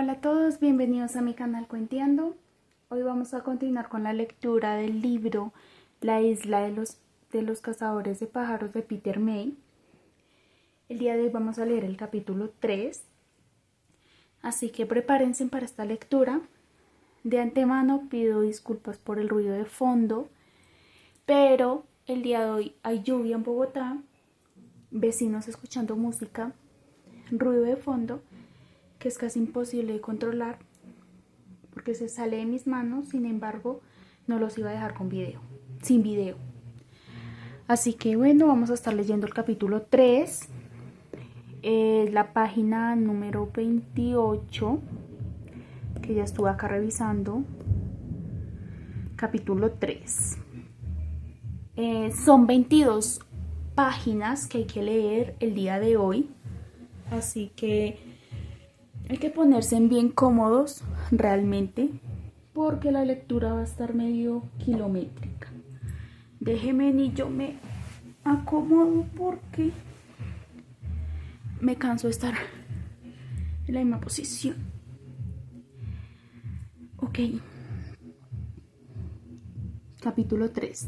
Hola a todos, bienvenidos a mi canal Cuenteando. Hoy vamos a continuar con la lectura del libro La isla de los cazadores de pájaros de Peter May. El día de hoy vamos a leer el capítulo 3, así que prepárense para esta lectura. De antemano pido disculpas por el ruido de fondo, pero el día de hoy hay lluvia en Bogotá, vecinos escuchando música, ruido de fondo que es casi imposible de controlar porque se sale de mis manos. Sin embargo, no los iba a dejar sin video. Así que bueno, vamos a estar leyendo el capítulo 3, la página número 28, que ya estuve acá revisando. Capítulo 3. Son 22 páginas que hay que leer el día de hoy, así que hay que ponerse bien cómodos realmente, porque la lectura va a estar medio kilométrica. Déjenme ni yo me acomodo porque me canso de estar en la misma posición. Ok. Capítulo 3.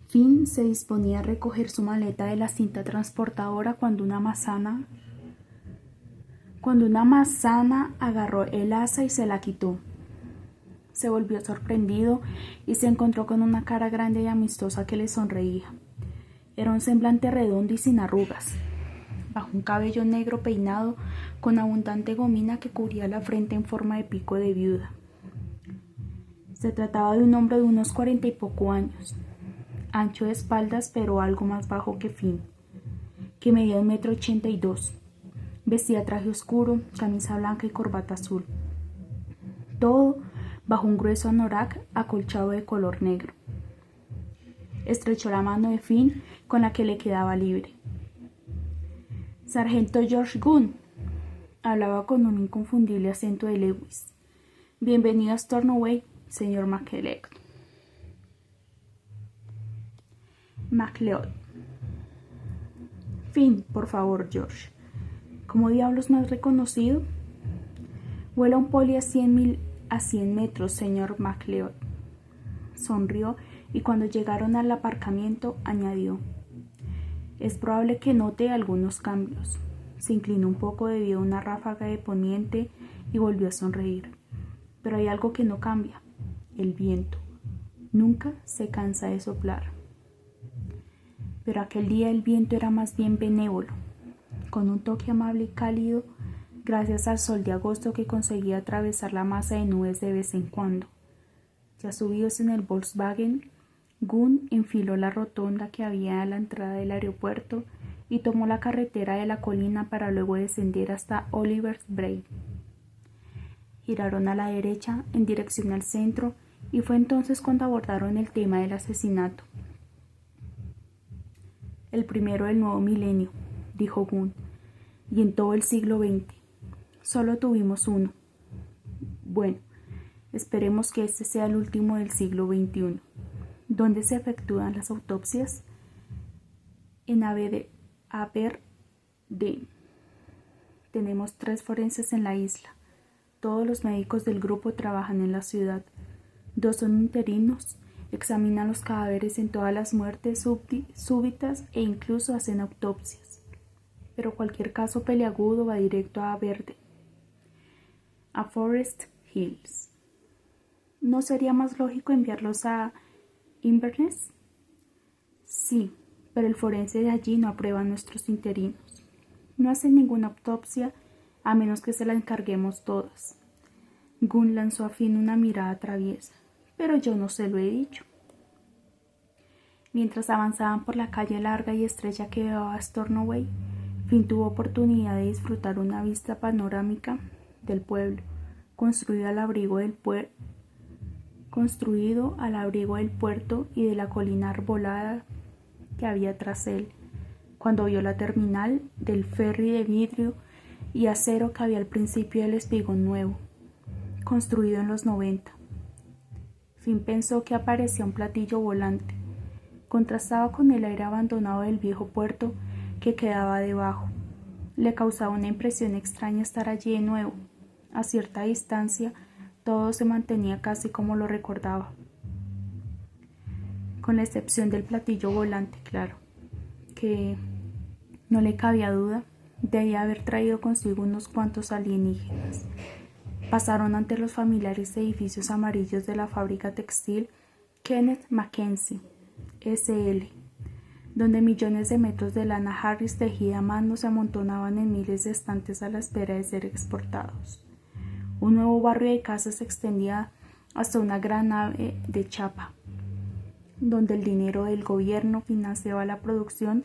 Finn se disponía a recoger su maleta de la cinta transportadora cuando una manzana agarró el asa y se la quitó. Se volvió sorprendido y se encontró con una cara grande y amistosa que le sonreía. Era un semblante redondo y sin arrugas, bajo un cabello negro peinado con abundante gomina que cubría la frente en forma de pico de viuda. Se trataba de un hombre de unos 40 y poco años, ancho de espaldas pero algo más bajo que Finn, que medía 1,82 m. Vestía traje oscuro, camisa blanca y corbata azul. Todo bajo un grueso anorak acolchado de color negro. Estrechó la mano de Finn con la que le quedaba libre. Sargento George Gunn, hablaba con un inconfundible acento de Lewis. Bienvenido a Stornoway, señor MacLeod. Finn, por favor, George. ¿Cómo diablos me has reconocido? Vuela un poli a 100 metros, señor MacLeod. Sonrió y cuando llegaron al aparcamiento añadió: es probable que note algunos cambios. Se inclinó un poco debido a una ráfaga de poniente y volvió a sonreír. Pero hay algo que no cambia: el viento. Nunca se cansa de soplar. Pero aquel día el viento era más bien benévolo, con un toque amable y cálido, gracias al sol de agosto que conseguía atravesar la masa de nubes de vez en cuando. Ya subidos en el Volkswagen, Gunn enfiló la rotonda que había a la entrada del aeropuerto y tomó la carretera de la colina para luego descender hasta Oliver's Brae. Giraron a la derecha en dirección al centro y fue entonces cuando abordaron el tema del asesinato. El primero del nuevo milenio, dijo Gunn, y en todo el siglo XX. Solo tuvimos uno. Bueno, esperemos que este sea el último del siglo XXI. ¿Dónde se efectúan las autopsias? En Aberdeen. Tenemos 3 forenses en la isla. Todos los médicos del grupo trabajan en la ciudad. 2 son interinos, examinan los cadáveres en todas las muertes súbitas e incluso hacen autopsias. Pero cualquier caso peliagudo va directo a Aberdeen, a Forest Hills. ¿No sería más lógico enviarlos a Inverness? Sí, pero el forense de allí no aprueba a nuestros interinos. No hacen ninguna autopsia a menos que se la encarguemos todas. Gunn lanzó a Finn una mirada traviesa. Pero yo no se lo he dicho. Mientras avanzaban por la calle larga y estrecha que llevaba a Stornoway, Finn tuvo oportunidad de disfrutar una vista panorámica del pueblo, construido al abrigo del puerto y de la colina arbolada que había tras él, cuando vio la terminal del ferry de vidrio y acero que había al principio del espigón nuevo, construido en los 90. Finn pensó que aparecía un platillo volante. Contrastaba con el aire abandonado del viejo puerto que quedaba debajo. Le causaba una impresión extraña estar allí de nuevo, A cierta distancia, todo se mantenía casi como lo recordaba, con la excepción del platillo volante, claro, que no le cabía duda, debía haber traído consigo unos cuantos alienígenas. Pasaron ante los familiares edificios amarillos de la fábrica textil Kenneth Mackenzie, S.L., donde millones de metros de lana Harris tejida a mano se amontonaban en miles de estantes a la espera de ser exportados. Un nuevo barrio de casas se extendía hasta una gran nave de chapa, donde el dinero del gobierno financiaba la producción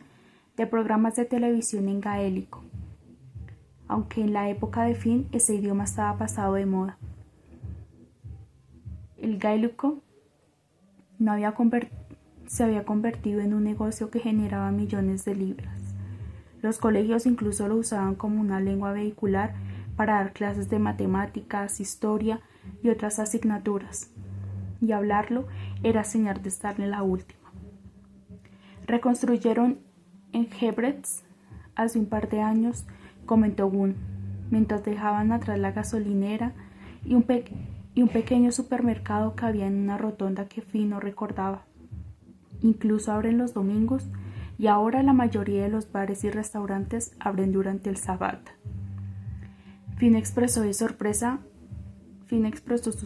de programas de televisión en gaélico, aunque en la época de Finn ese idioma estaba pasado de moda. El gaélico se había convertido en un negocio que generaba millones de libras. Los colegios incluso lo usaban como una lengua vehicular para dar clases de matemáticas, historia y otras asignaturas, y hablarlo era señal de estar en la última. Reconstruyeron en Hebrets hace un par de años, comentó Gunn, mientras dejaban atrás la gasolinera y un pequeño supermercado que había en una rotonda que Finn no recordaba. Incluso abren los domingos y ahora la mayoría de los bares y restaurantes abren durante el Sabbat. Finn expresó su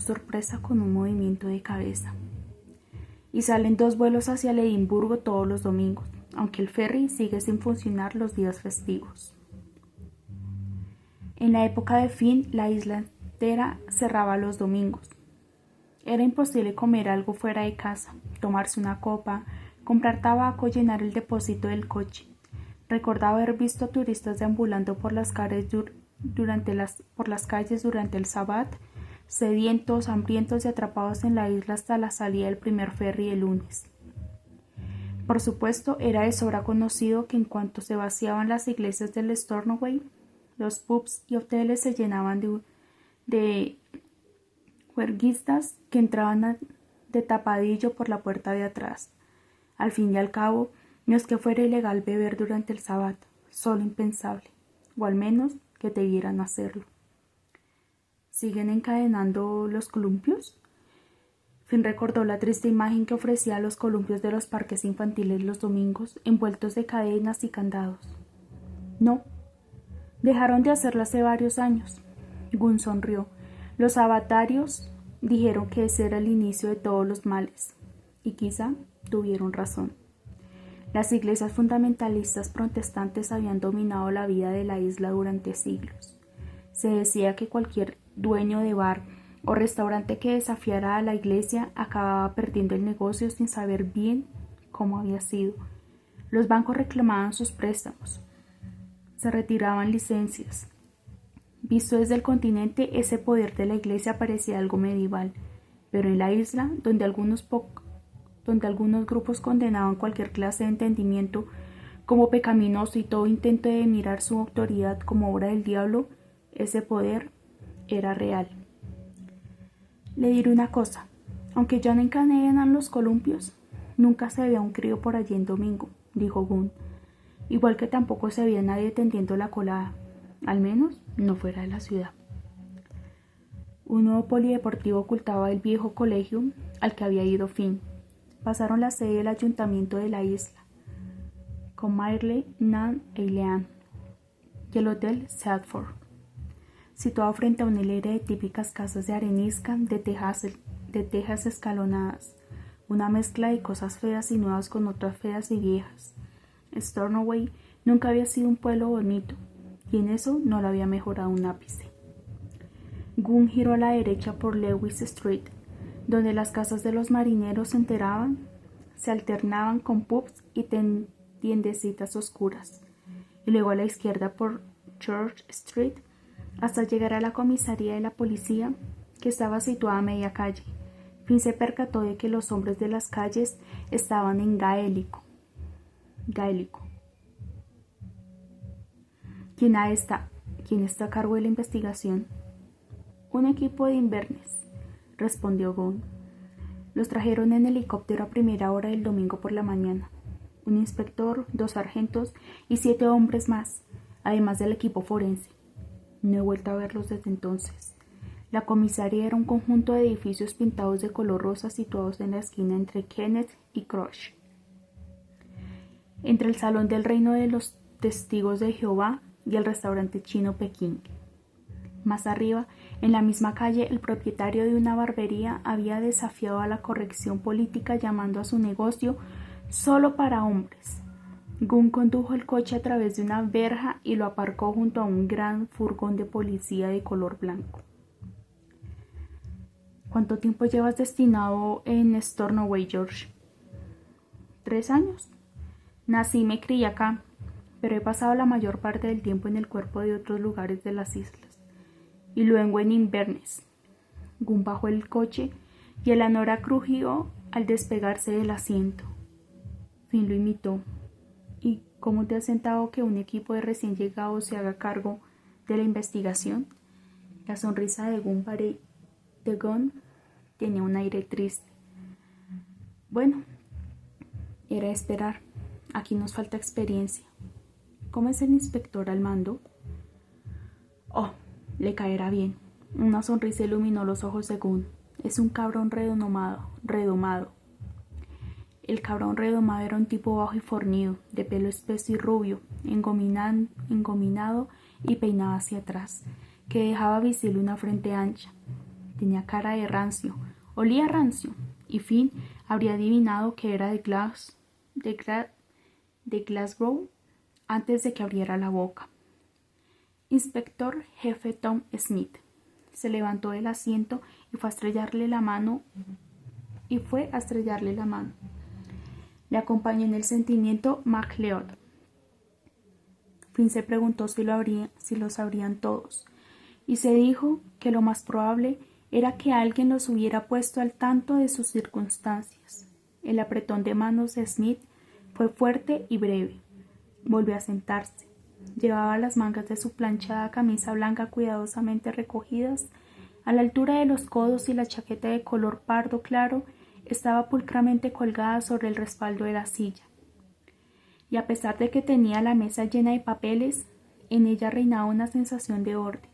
sorpresa con un movimiento de cabeza. Y salen 2 vuelos hacia Edimburgo todos los domingos, aunque el ferry sigue sin funcionar los días festivos. En la época de Finn, la isla entera cerraba los domingos. Era imposible comer algo fuera de casa, tomarse una copa, comprar tabaco, llenar el depósito del coche. Recordaba haber visto turistas deambulando por las calles durante el Sabbat, sedientos, hambrientos y atrapados en la isla hasta la salida del primer ferry el lunes. Por supuesto, era de sobra conocido que en cuanto se vaciaban las iglesias del Stornoway, los pubs y hoteles se llenaban de juerguistas que entraban de tapadillo por la puerta de atrás. Al fin y al cabo, no es que fuera ilegal beber durante el Sabbat, solo impensable, o al menos que debieran hacerlo. ¿Siguen encadenando los columpios? Finn recordó la triste imagen que ofrecía los columpios de los parques infantiles los domingos, envueltos de cadenas y candados. No, dejaron de hacerlo hace varios años. Gunn sonrió. Los abatarios dijeron que ese era el inicio de todos los males, y quizá tuvieron razón. Las iglesias fundamentalistas protestantes habían dominado la vida de la isla durante siglos. Se decía que cualquier dueño de bar o restaurante que desafiara a la iglesia acababa perdiendo el negocio sin saber bien cómo había sido. Los bancos reclamaban sus préstamos. Se retiraban licencias. Visto desde el continente, ese poder de la iglesia parecía algo medieval, pero en la isla, donde algunos grupos condenaban cualquier clase de entendimiento como pecaminoso y todo intento de mirar su autoridad como obra del diablo, ese poder era real. Le diré una cosa, aunque ya no encadenan los columpios, nunca se veía un crío por allí en domingo, dijo Gunn, igual que tampoco se veía nadie tendiendo la colada, al menos no fuera de la ciudad. Un nuevo polideportivo ocultaba el viejo colegio al que había ido Finn. Pasaron la sede del ayuntamiento de la isla, con Mairley Nan Eilean, y el hotel Sadford, situado frente a una hilera de típicas casas de arenisca de tejas escalonadas, una mezcla de cosas feas y nuevas con otras feas y viejas. Stornoway nunca había sido un pueblo bonito, y en eso no lo había mejorado un ápice. Gunn giró a la derecha por Lewis Street, donde las casas de los marineros se alternaban con pubs y tiendecitas oscuras, y luego a la izquierda por Church Street, hasta llegar a la comisaría de la policía, que estaba situada a media calle. Finn se percató de que los hombres de las calles estaban en gaélico. ¿Quién está a cargo de la investigación? Un equipo de Inverness, respondió Gunn. Los trajeron en helicóptero a primera hora del domingo por la mañana. Un inspector, 2 sargentos y 7 hombres más, además del equipo forense. No he vuelto a verlos desde entonces. La comisaría era un conjunto de edificios pintados de color rosa situados en la esquina entre Kenneth y Crush, entre el Salón del Reino de los Testigos de Jehová y el restaurante chino Pekín. Más arriba, en la misma calle, el propietario de una barbería había desafiado a la corrección política llamando a su negocio solo para hombres. Gunn condujo el coche a través de una verja y lo aparcó junto a un gran furgón de policía de color blanco. ¿Cuánto tiempo llevas destinado en Stornoway, George? 3 años. Nací y me crié acá, pero he pasado la mayor parte del tiempo en el cuerpo de otros lugares de las islas, y luego en Inverness. Gunn bajó el coche y Eleanora crujió al despegarse del asiento. Finn lo imitó. ¿Y cómo te has sentado que un equipo de recién llegados se haga cargo de la investigación? La sonrisa de Gunn tenía un aire triste. Bueno, era esperar. Aquí nos falta experiencia. ¿Cómo es el inspector al mando? Oh, le caerá bien. Una sonrisa iluminó los ojos de Gunn. Es un cabrón redomado. El cabrón redomado era un tipo bajo y fornido, de pelo espeso y rubio, engominado y peinado hacia atrás, que dejaba visible una frente ancha. Tenía cara de rancio, olía rancio, y Finn habría adivinado que era de Glasgow antes de que abriera la boca. Inspector jefe Tom Smith. Se levantó del asiento y fue a estrellarle la mano. Le acompañó en el sentimiento MacLeod. Finn se preguntó si lo sabrían todos, y se dijo que lo más probable era que alguien los hubiera puesto al tanto de sus circunstancias. El apretón de manos de Smith fue fuerte y breve. Volvió a sentarse. Llevaba las mangas de su planchada camisa blanca cuidadosamente recogidas a la altura de los codos y la chaqueta de color pardo claro estaba pulcramente colgada sobre el respaldo de la silla. Y a pesar de que tenía la mesa llena de papeles, en ella reinaba una sensación de orden.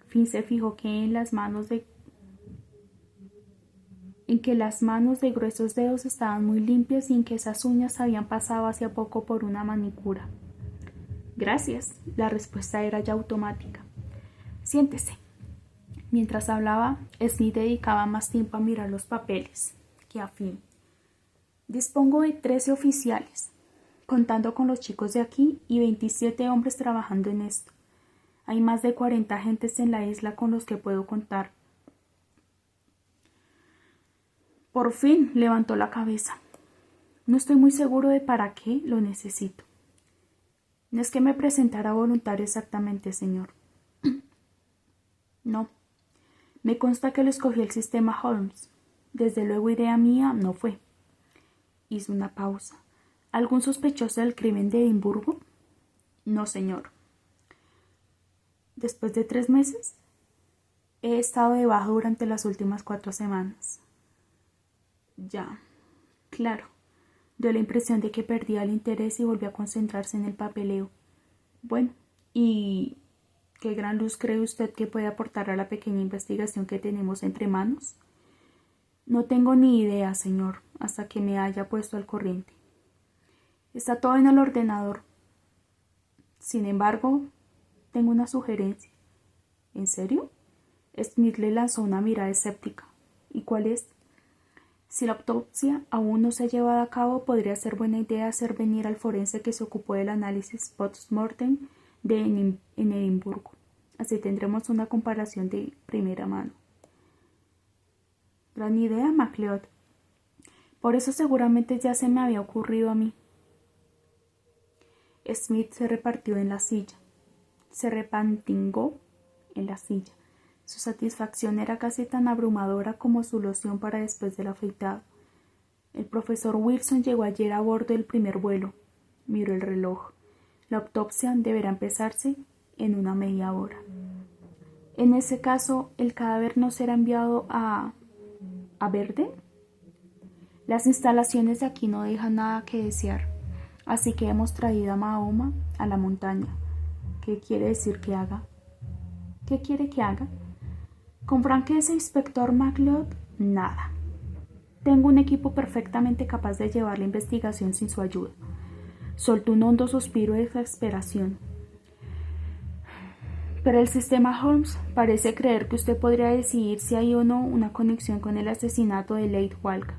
Finn se fijó en que las manos de gruesos dedos estaban muy limpias y en que esas uñas habían pasado hacía poco por una manicura. Gracias. La respuesta era ya automática. Siéntese. Mientras hablaba, Smith dedicaba más tiempo a mirar los papeles que a Finn. Dispongo de 13 oficiales, contando con los chicos de aquí, y 27 hombres trabajando en esto. Hay más de 40 agentes en la isla con los que puedo contar. Por fin levantó la cabeza. No estoy muy seguro de para qué lo necesito. No es que me presentara voluntario exactamente, señor. No. Me consta que lo escogió el sistema Holmes. Desde luego idea mía no fue. Hizo una pausa. ¿Algún sospechoso del crimen de Edimburgo? No, señor. Después de 3 meses, he estado de baja durante las últimas 4 semanas. Ya, claro. Dio la impresión de que perdía el interés y volvió a concentrarse en el papeleo. Bueno, ¿y qué gran luz cree usted que puede aportar a la pequeña investigación que tenemos entre manos? No tengo ni idea, señor, hasta que me haya puesto al corriente. Está todo en el ordenador. Sin embargo, tengo una sugerencia. ¿En serio? Smith le lanzó una mirada escéptica. ¿Y cuál es? Si la autopsia aún no se ha llevado a cabo, podría ser buena idea hacer venir al forense que se ocupó del análisis post-mortem en Edimburgo. Así tendremos una comparación de primera mano. Gran idea, MacLeod. Por eso seguramente ya se me había ocurrido a mí. Smith se repartió en la silla. Se repantingó en la silla. Su satisfacción era casi tan abrumadora como su loción para después del afeitado. El profesor Wilson llegó ayer a bordo del primer vuelo. Miró el reloj. La autopsia deberá empezarse en una media hora. En ese caso, ¿el cadáver no será enviado a Verde? Las instalaciones de aquí no dejan nada que desear, así que hemos traído a Mahoma a la montaña. ¿Qué quiere decir que haga? ¿Qué quiere que haga? Con franqueza, inspector McLeod, nada. Tengo un equipo perfectamente capaz de llevar la investigación sin su ayuda. Soltó un hondo suspiro de exasperación. Pero el sistema Holmes parece creer que usted podría decidir si hay o no una conexión con el asesinato de Lady Walker.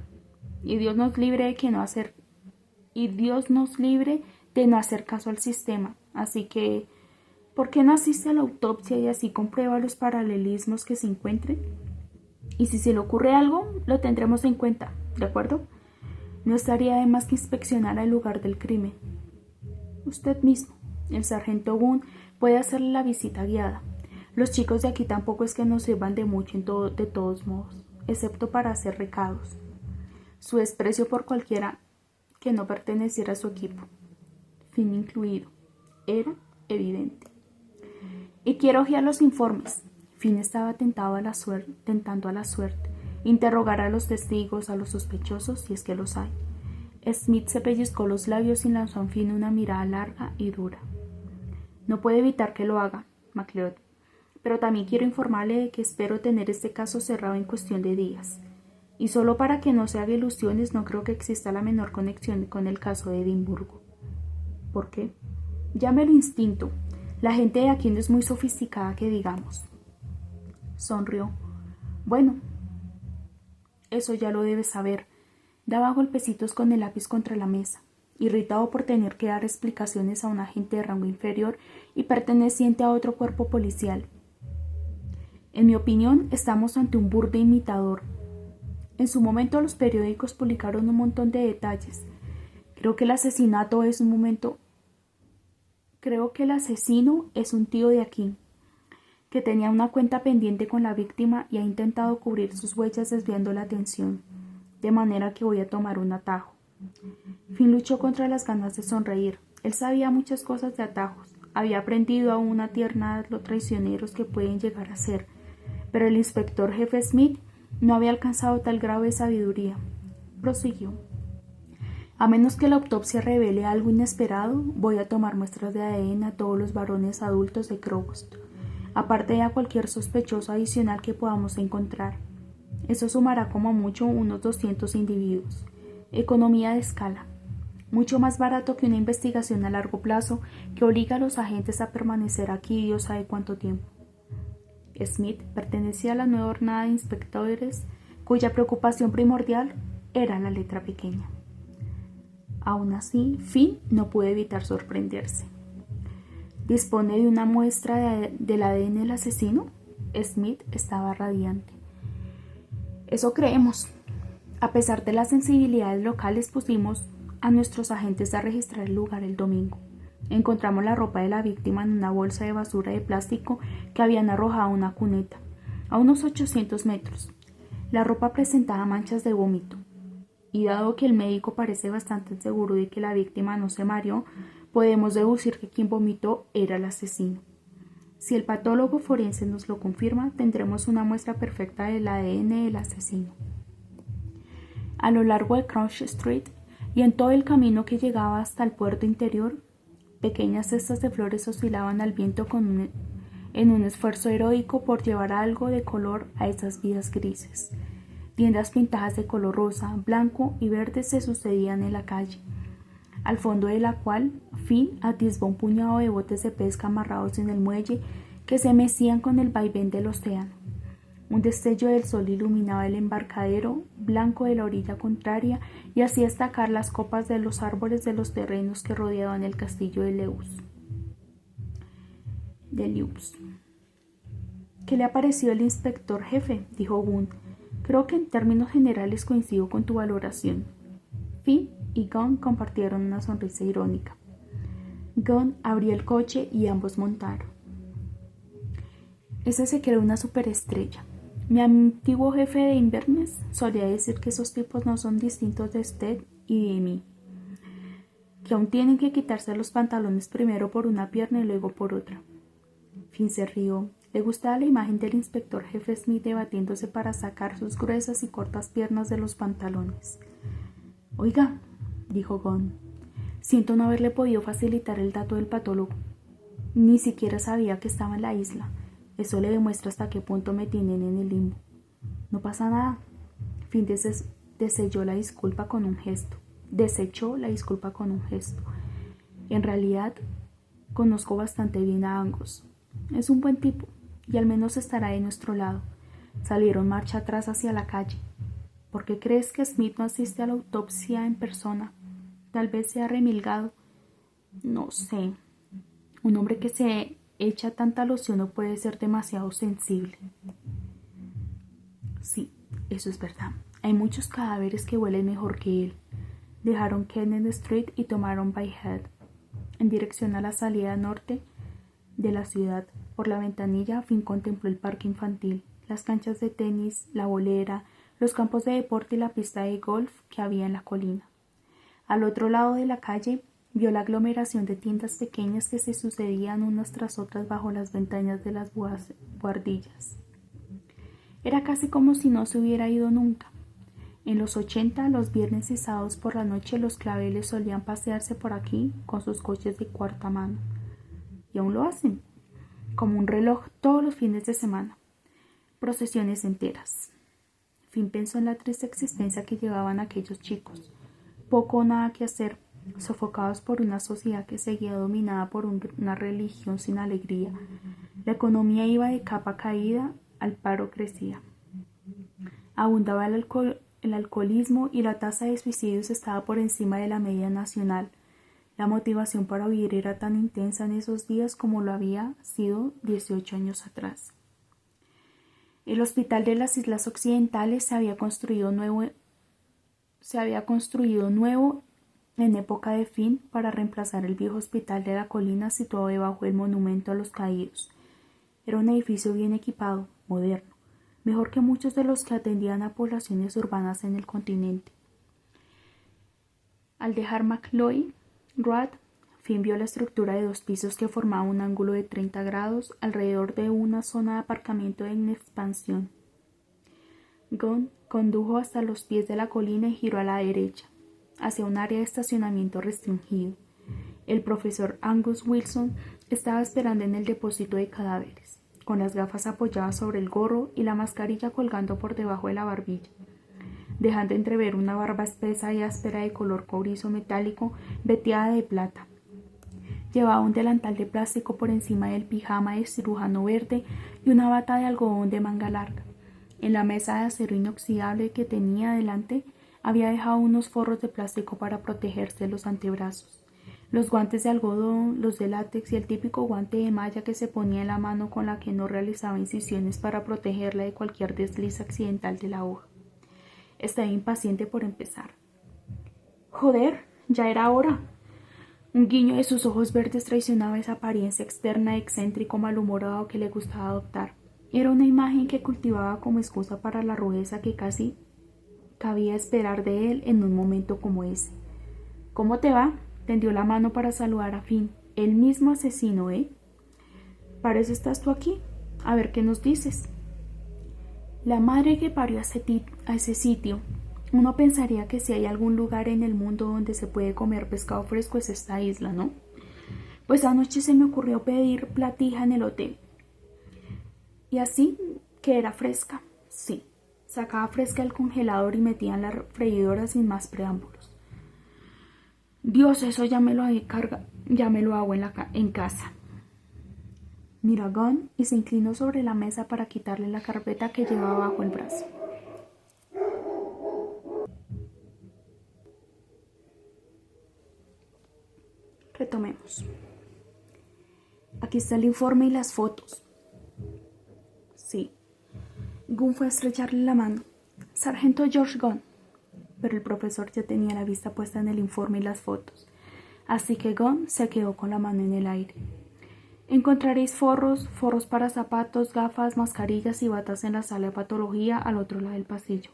Y Dios nos libre de no hacer caso al sistema. Así que, ¿por qué no asiste a la autopsia y así comprueba los paralelismos que se encuentren? Y si se le ocurre algo, lo tendremos en cuenta, ¿de acuerdo? No estaría de más que inspeccionar el lugar del crimen. Usted mismo, el sargento Gunn, puede hacerle la visita guiada. Los chicos de aquí tampoco es que nos sirvan de mucho de todos modos, excepto para hacer recados. Su desprecio por cualquiera que no perteneciera a su equipo, Finn incluido, era evidente. Y quiero ojear los informes. Finn estaba tentando a la suerte, interrogar a los testigos, a los sospechosos, si es que los hay. Smith se pellizcó los labios y lanzó a Finn una mirada larga y dura. No puede evitar que lo haga, McLeod, pero también quiero informarle de que espero tener este caso cerrado en cuestión de días. Y solo para que no se haga ilusiones, no creo que exista la menor conexión con el caso de Edimburgo. ¿Por qué? Llámelo instinto. La gente de aquí no es muy sofisticada que digamos. Sonrió. Bueno, eso ya lo debes saber. Daba golpecitos con el lápiz contra la mesa, irritado por tener que dar explicaciones a un agente de rango inferior y perteneciente a otro cuerpo policial. En mi opinión, estamos ante un burdo imitador. En su momento los periódicos publicaron un montón de detalles. Creo que el asesino es un tío de aquí, que tenía una cuenta pendiente con la víctima y ha intentado cubrir sus huellas desviando la atención, de manera que voy a tomar un atajo. Finn luchó contra las ganas de sonreír. Él sabía muchas cosas de atajos, había aprendido a una tiernada lo traicioneros que pueden llegar a ser, pero el inspector jefe Smith no había alcanzado tal grado de sabiduría. Prosiguió. A menos que la autopsia revele algo inesperado, voy a tomar muestras de ADN a todos los varones adultos de Crowst, aparte de a cualquier sospechoso adicional que podamos encontrar. Eso sumará como mucho unos 200 individuos. Economía de escala. Mucho más barato que una investigación a largo plazo que obliga a los agentes a permanecer aquí Dios sabe cuánto tiempo. Smith pertenecía a la nueva hornada de inspectores cuya preocupación primordial era la letra pequeña. Aún así, Finn no pudo evitar sorprenderse. ¿Dispone de una muestra del ADN del asesino? Smith estaba radiante. Eso creemos. A pesar de las sensibilidades locales, pusimos a nuestros agentes a registrar el lugar el domingo. Encontramos la ropa de la víctima en una bolsa de basura de plástico que habían arrojado a una cuneta, a unos 800 metros. La ropa presentaba manchas de vómito, y dado que el médico parece bastante seguro de que la víctima no se mareó, podemos deducir que quien vomitó era el asesino. Si el patólogo forense nos lo confirma, tendremos una muestra perfecta del ADN del asesino. A lo largo de Crouch Street y en todo el camino que llegaba hasta el puerto interior, pequeñas cestas de flores oscilaban al viento en un esfuerzo heroico por llevar algo de color a esas vidas grises. Tiendas pintadas de color rosa, blanco y verde se sucedían en la calle, al fondo de la cual Finn atisbó un puñado de botes de pesca amarrados en el muelle que se mecían con el vaivén del océano. Un destello del sol iluminaba el embarcadero blanco de la orilla contraria y hacía destacar las copas de los árboles de los terrenos que rodeaban el castillo de Lewes. ¿Qué le ha parecido el inspector jefe?, dijo Gunn. Creo que en términos generales coincido con tu valoración. Finn y Gunn compartieron una sonrisa irónica. Gunn abrió el coche y ambos montaron. Ese se creó una superestrella. Mi antiguo jefe de Inverness solía decir que esos tipos no son distintos de usted y de mí, que aún tienen que quitarse los pantalones primero por una pierna y luego por otra. Finn se rió. Le gustaba la imagen del inspector jefe Smith debatiéndose para sacar sus gruesas y cortas piernas de los pantalones. Oiga, dijo Gunn, siento no haberle podido facilitar el dato del patólogo. Ni siquiera sabía que estaba en la isla. Eso le demuestra hasta qué punto me tienen en el limbo. No pasa nada. Finn desechó la disculpa con un gesto. En realidad, conozco bastante bien a Angus. Es un buen tipo, y al menos estará de nuestro lado. Salieron marcha atrás hacia la calle. ¿Por qué crees que Smith no asiste a la autopsia en persona? Tal vez sea remilgado. No sé. Un hombre que se echa tanta loción no puede ser demasiado sensible. Sí, eso es verdad. Hay muchos cadáveres que huelen mejor que él. Dejaron Kenneth Street y tomaron Bay Head, en dirección a la salida norte de la ciudad. Por la ventanilla, Finn contempló el parque infantil, las canchas de tenis, la bolera, los campos de deporte y la pista de golf que había en la colina. Al otro lado de la calle, vio la aglomeración de tiendas pequeñas que se sucedían unas tras otras bajo las ventanas de las buhardillas. Era casi como si no se hubiera ido nunca. En los 80, los viernes y sábados por la noche, los Claveles solían pasearse por aquí con sus coches de cuarta mano. Y aún lo hacen, como un reloj todos los fines de semana. Procesiones enteras. Finn pensó en la triste existencia que llevaban aquellos chicos. Poco o nada que hacer, sofocados por una sociedad que seguía dominada por una religión sin alegría. La economía iba de capa caída, el paro crecía. Abundaba el alcoholismo y la tasa de suicidios estaba por encima de la media nacional. La motivación para vivir era tan intensa en esos días como lo había sido 18 años atrás. El hospital de las Islas Occidentales se había construido nuevo en época de Finn para reemplazar el viejo hospital de la colina situado debajo del monumento a los caídos. Era un edificio bien equipado, moderno, mejor que muchos de los que atendían a poblaciones urbanas en el continente. Al dejar McLeod Road, Finn vio la estructura de 2 pisos que formaba un ángulo de 30 grados alrededor de una zona de aparcamiento en expansión. Gunn condujo hasta los pies de la colina y giró a la derecha, hacia un área de estacionamiento restringido. El profesor Angus Wilson estaba esperando en el depósito de cadáveres, con las gafas apoyadas sobre el gorro y la mascarilla colgando por debajo de la barbilla, dejando entrever una barba espesa y áspera de color cobrizo metálico veteada de plata. Llevaba un delantal de plástico por encima del pijama de cirujano verde y una bata de algodón de manga larga. En la mesa de acero inoxidable que tenía delante había dejado unos forros de plástico para protegerse los antebrazos, los guantes de algodón, los de látex y el típico guante de malla que se ponía en la mano con la que no realizaba incisiones para protegerla de cualquier desliz accidental de la aguja. Estaba impaciente por empezar. «Joder, ya era hora». Un guiño de sus ojos verdes traicionaba esa apariencia externa de excéntrico malhumorado que le gustaba adoptar. Era una imagen que cultivaba como excusa para la rudeza que casi cabía esperar de él en un momento como ese. «¿Cómo te va?», tendió la mano para saludar a Finn. «El mismo asesino, ¿eh? Para eso estás tú aquí. A ver qué nos dices». La madre que parió a ese sitio. Uno pensaría que si hay algún lugar en el mundo donde se puede comer pescado fresco es esta isla, ¿no? Pues anoche se me ocurrió pedir platija en el hotel. Y así que era fresca, sí. Sacaba fresca el congelador y metía en la freidora sin más preámbulos. Dios, eso ya me lo hago en casa. Miró a Gunn y se inclinó sobre la mesa para quitarle la carpeta que llevaba bajo el brazo. Retomemos. Aquí está el informe y las fotos. Sí. Gunn fue a estrecharle la mano. Sargento George Gunn. Pero el profesor ya tenía la vista puesta en el informe y las fotos. Así que Gunn se quedó con la mano en el aire. Encontraréis forros para zapatos, gafas, mascarillas y batas en la sala de patología al otro lado del pasillo.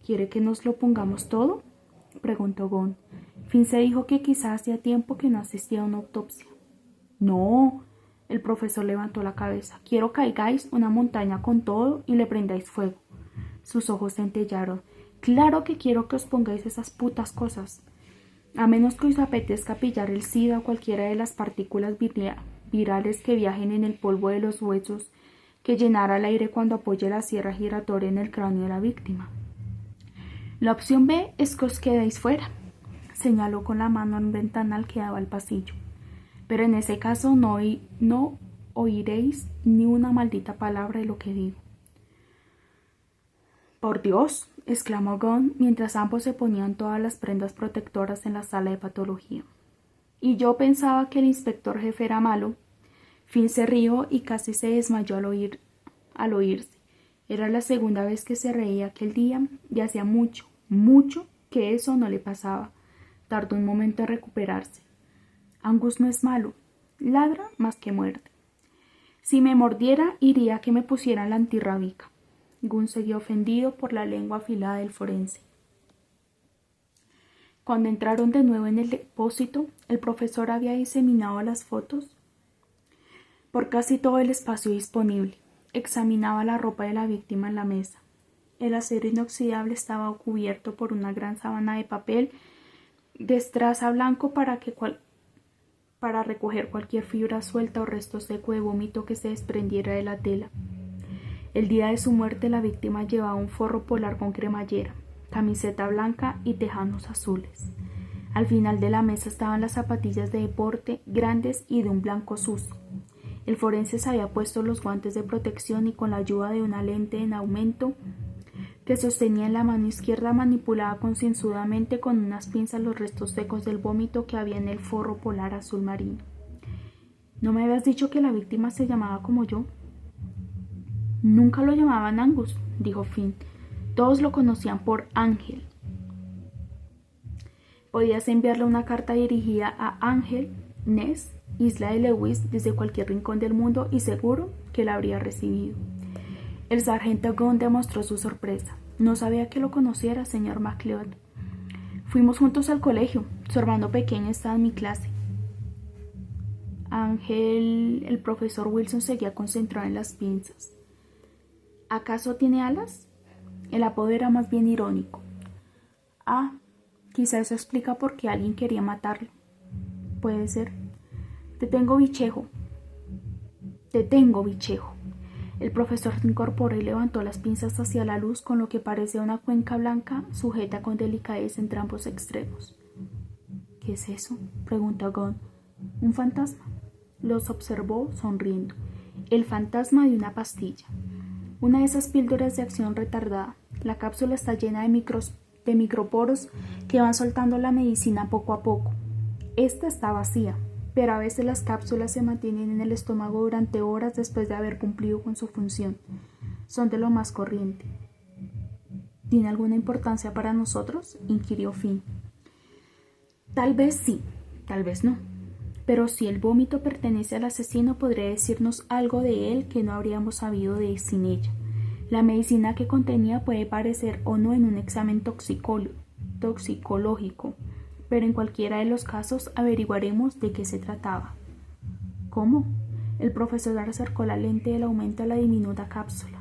¿Quiere que nos lo pongamos todo?, preguntó Gunn. Finn se dijo que quizá hacía tiempo que no asistía a una autopsia. No, el profesor levantó la cabeza. Quiero que caigáis una montaña con todo y le prendáis fuego. Sus ojos centellaron. Claro que quiero que os pongáis esas putas cosas. A menos que os apetezca pillar el SIDA o cualquiera de las partículas virales que viajen en el polvo de los huesos que llenara el aire cuando apoye la sierra giratoria en el cráneo de la víctima. La opción B es que os quedéis fuera, señaló con la mano al ventanal que daba al pasillo. Pero en ese caso no oiréis ni una maldita palabra de lo que digo. Por Dios, exclamó Gunn mientras ambos se ponían todas las prendas protectoras en la sala de patología. Y yo pensaba que el inspector jefe era malo. Finn se rió y casi se desmayó al oírse. Era la segunda vez que se reía aquel día y hacía mucho que eso no le pasaba. Tardó un momento en recuperarse. Angus no es malo. Ladra más que muerde. Si me mordiera, iría a que me pusieran la antirrábica. Gunn seguía ofendido por la lengua afilada del forense. Cuando entraron de nuevo en el depósito, el profesor había diseminado las fotos por casi todo el espacio disponible. Examinaba la ropa de la víctima en la mesa. El acero inoxidable estaba cubierto por una gran sábana de papel de estraza blanco para recoger cualquier fibra suelta o resto seco de vómito que se desprendiera de la tela. El día de su muerte, la víctima llevaba un forro polar con cremallera, camiseta blanca y tejanos azules. Al final de la mesa estaban las zapatillas de deporte, grandes y de un blanco sucio. El forense se había puesto los guantes de protección y con la ayuda de una lente en aumento que sostenía en la mano izquierda manipulaba concienzudamente con unas pinzas los restos secos del vómito que había en el forro polar azul marino. ¿No me habías dicho que la víctima se llamaba como yo? Nunca lo llamaban Angus, dijo Finn. Todos lo conocían por Ángel. Podías enviarle una carta dirigida a Ángel, Ness, Isla de Lewis, desde cualquier rincón del mundo y seguro que la habría recibido. El sargento Gunn demostró su sorpresa. No sabía que lo conociera, señor MacLeod. Fuimos juntos al colegio. Su hermano pequeño estaba en mi clase. Ángel, el profesor Wilson seguía concentrado en las pinzas. ¿Acaso tiene alas? El apodo era más bien irónico. Ah, quizá eso explica por qué alguien quería matarlo. Puede ser. Te tengo bichejo. El profesor se incorporó y levantó las pinzas hacia la luz con lo que parecía una cuenca blanca sujeta con delicadeza entre ambos extremos. ¿Qué es eso?, preguntó Gunn. ¿Un fantasma? Los observó sonriendo. El fantasma de una pastilla. Una de esas píldoras de acción retardada. La cápsula está llena de microporos que van soltando la medicina poco a poco. Esta está vacía, pero a veces las cápsulas se mantienen en el estómago durante horas después de haber cumplido con su función. Son de lo más corriente. ¿Tiene alguna importancia para nosotros?, inquirió Finn. Tal vez sí, tal vez no. Pero si el vómito pertenece al asesino, podría decirnos algo de él que no habríamos sabido de sin ella. La medicina que contenía puede parecer o no en un examen toxicológico, pero en cualquiera de los casos averiguaremos de qué se trataba. ¿Cómo? El profesor acercó la lente del aumento a la diminuta cápsula.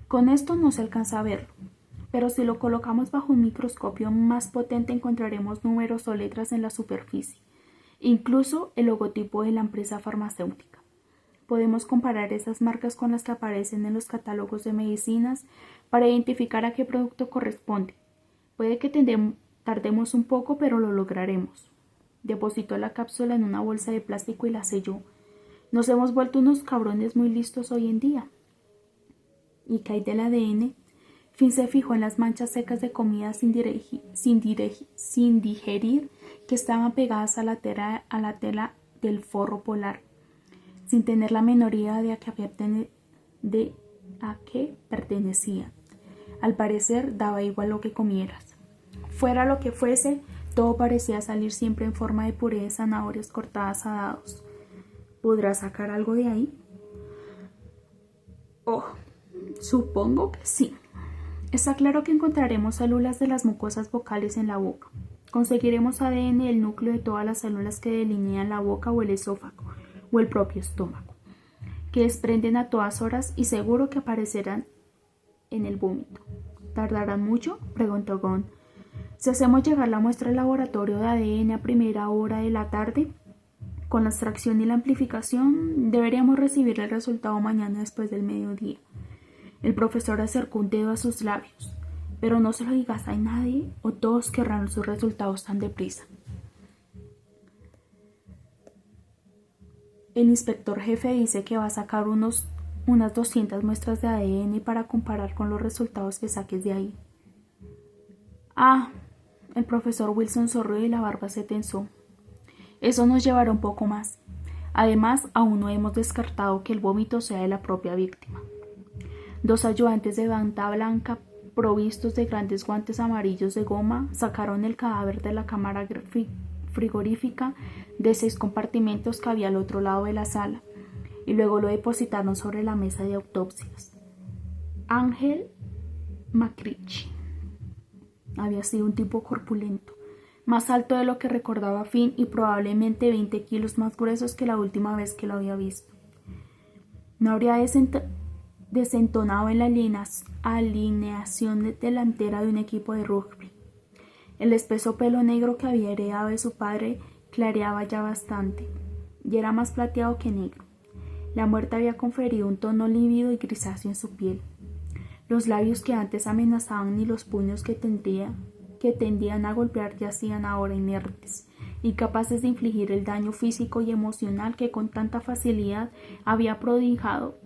Con esto no se alcanza a verlo, pero si lo colocamos bajo un microscopio más potente encontraremos números o letras en la superficie. Incluso el logotipo de la empresa farmacéutica. Podemos comparar esas marcas con las que aparecen en los catálogos de medicinas para identificar a qué producto corresponde. Puede que tardemos un poco, pero lo lograremos. Depositó la cápsula en una bolsa de plástico y la selló. Nos hemos vuelto unos cabrones muy listos hoy en día. ¿Y qué hay del ADN? Finn se fijó en las manchas secas de comida sin digerir que estaban pegadas a la tela del forro polar, sin tener la menor idea de a qué pertenecía. Al parecer daba igual lo que comieras. Fuera lo que fuese, todo parecía salir siempre en forma de puré de zanahorias cortadas a dados. ¿Podrás sacar algo de ahí? Oh, supongo que sí. Está claro que encontraremos células de las mucosas vocales en la boca. Conseguiremos ADN del núcleo de todas las células que delinean la boca o el esófago, o el propio estómago, que desprenden a todas horas y seguro que aparecerán en el vómito. ¿Tardarán mucho?, preguntó Gunn. Si hacemos llegar la muestra al laboratorio de ADN a primera hora de la tarde, Con la extracción y la amplificación deberíamos recibir el resultado mañana después del mediodía. El profesor acercó un dedo a sus labios. Pero no se lo digas a nadie o todos querrán sus resultados tan deprisa. El inspector jefe dice que va a sacar unas 200 muestras de ADN para comparar con los resultados que saques de ahí. Ah, el profesor Wilson sonrió y la barba se tensó. Eso nos llevará un poco más. Además, aún no hemos descartado que el vómito sea de la propia víctima. 2 ayudantes de bata blanca provistos de grandes guantes amarillos de goma sacaron el cadáver de la cámara frigorífica de 6 compartimentos que había al otro lado de la sala y luego lo depositaron sobre la mesa de autopsias. Ángel McCritch había sido un tipo corpulento, más alto de lo que recordaba Finn y probablemente 20 kilos más gruesos que la última vez que lo había visto. No habría desentonado en la alineación delantera de un equipo de rugby. El espeso pelo negro que había heredado de su padre clareaba ya bastante, y era más plateado que negro. La muerte había conferido un tono lívido y grisáceo en su piel. Los labios que antes amenazaban y los puños que tendían a golpear yacían ahora inertes, incapaces de infligir el daño físico y emocional que con tanta facilidad habían prodigado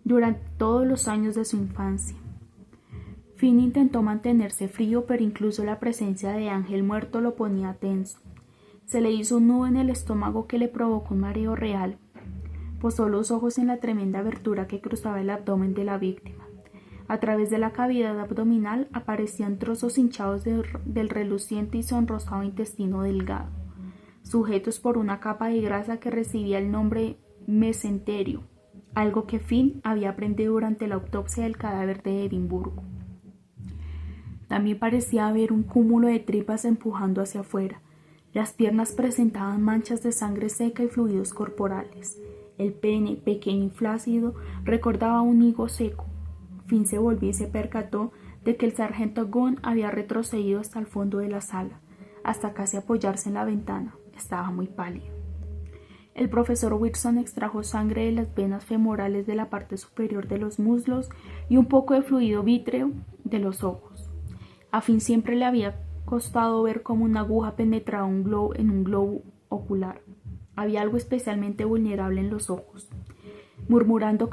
durante todos los años de su infancia. Finn intentó mantenerse frío, pero incluso la presencia de Ángel muerto lo ponía tenso. Se le hizo un nudo en el estómago que le provocó un mareo real. Posó los ojos en la tremenda abertura que cruzaba el abdomen de la víctima. A través de la cavidad abdominal aparecían trozos hinchados del reluciente y sonrosado intestino delgado, sujetos por una capa de grasa que recibía el nombre mesenterio, algo que Finn había aprendido durante la autopsia del cadáver de Edimburgo. También parecía haber un cúmulo de tripas empujando hacia afuera. Las piernas presentaban manchas de sangre seca y fluidos corporales. El pene, pequeño y flácido, recordaba un higo seco. Finn se volvió y se percató de que el sargento Gunn había retrocedido hasta el fondo de la sala, hasta casi apoyarse en la ventana. Estaba muy pálido. El profesor Wilson extrajo sangre de las venas femorales de la parte superior de los muslos y un poco de fluido vítreo de los ojos. A Finn siempre le había costado ver cómo una aguja penetraba en un globo ocular. Había algo especialmente vulnerable en los ojos. Murmurando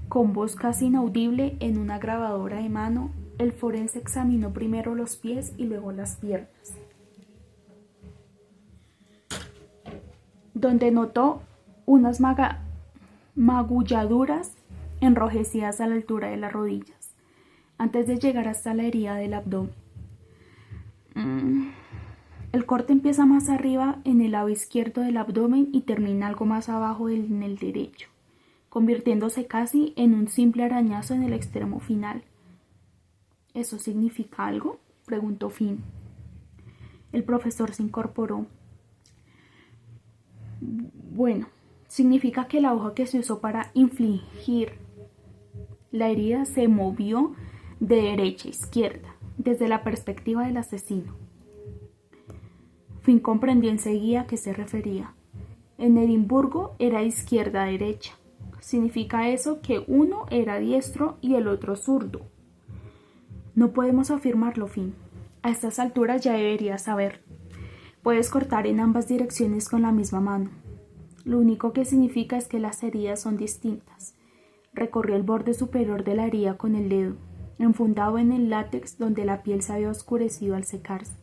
con voz casi inaudible en una grabadora de mano, el forense examinó primero los pies y luego las piernas, donde notó unas magulladuras enrojecidas a la altura de las rodillas, antes de llegar hasta la herida del abdomen. El corte empieza más arriba en el lado izquierdo del abdomen y termina algo más abajo en el derecho, convirtiéndose casi en un simple arañazo en el extremo final. ¿Eso significa algo?, preguntó Finn. El profesor se incorporó. Bueno, significa que la aguja que se usó para infligir la herida se movió de derecha a izquierda, desde la perspectiva del asesino. Finn comprendió enseguida a qué se refería. En Edimburgo era izquierda a derecha. ¿Significa eso que uno era diestro y el otro zurdo? No podemos afirmarlo, Finn. A estas alturas ya deberías saber. Puedes cortar en ambas direcciones con la misma mano. Lo único que significa es que las heridas son distintas. Recorrió el borde superior de la herida con el dedo, enfundado en el látex donde la piel se había oscurecido al secarse.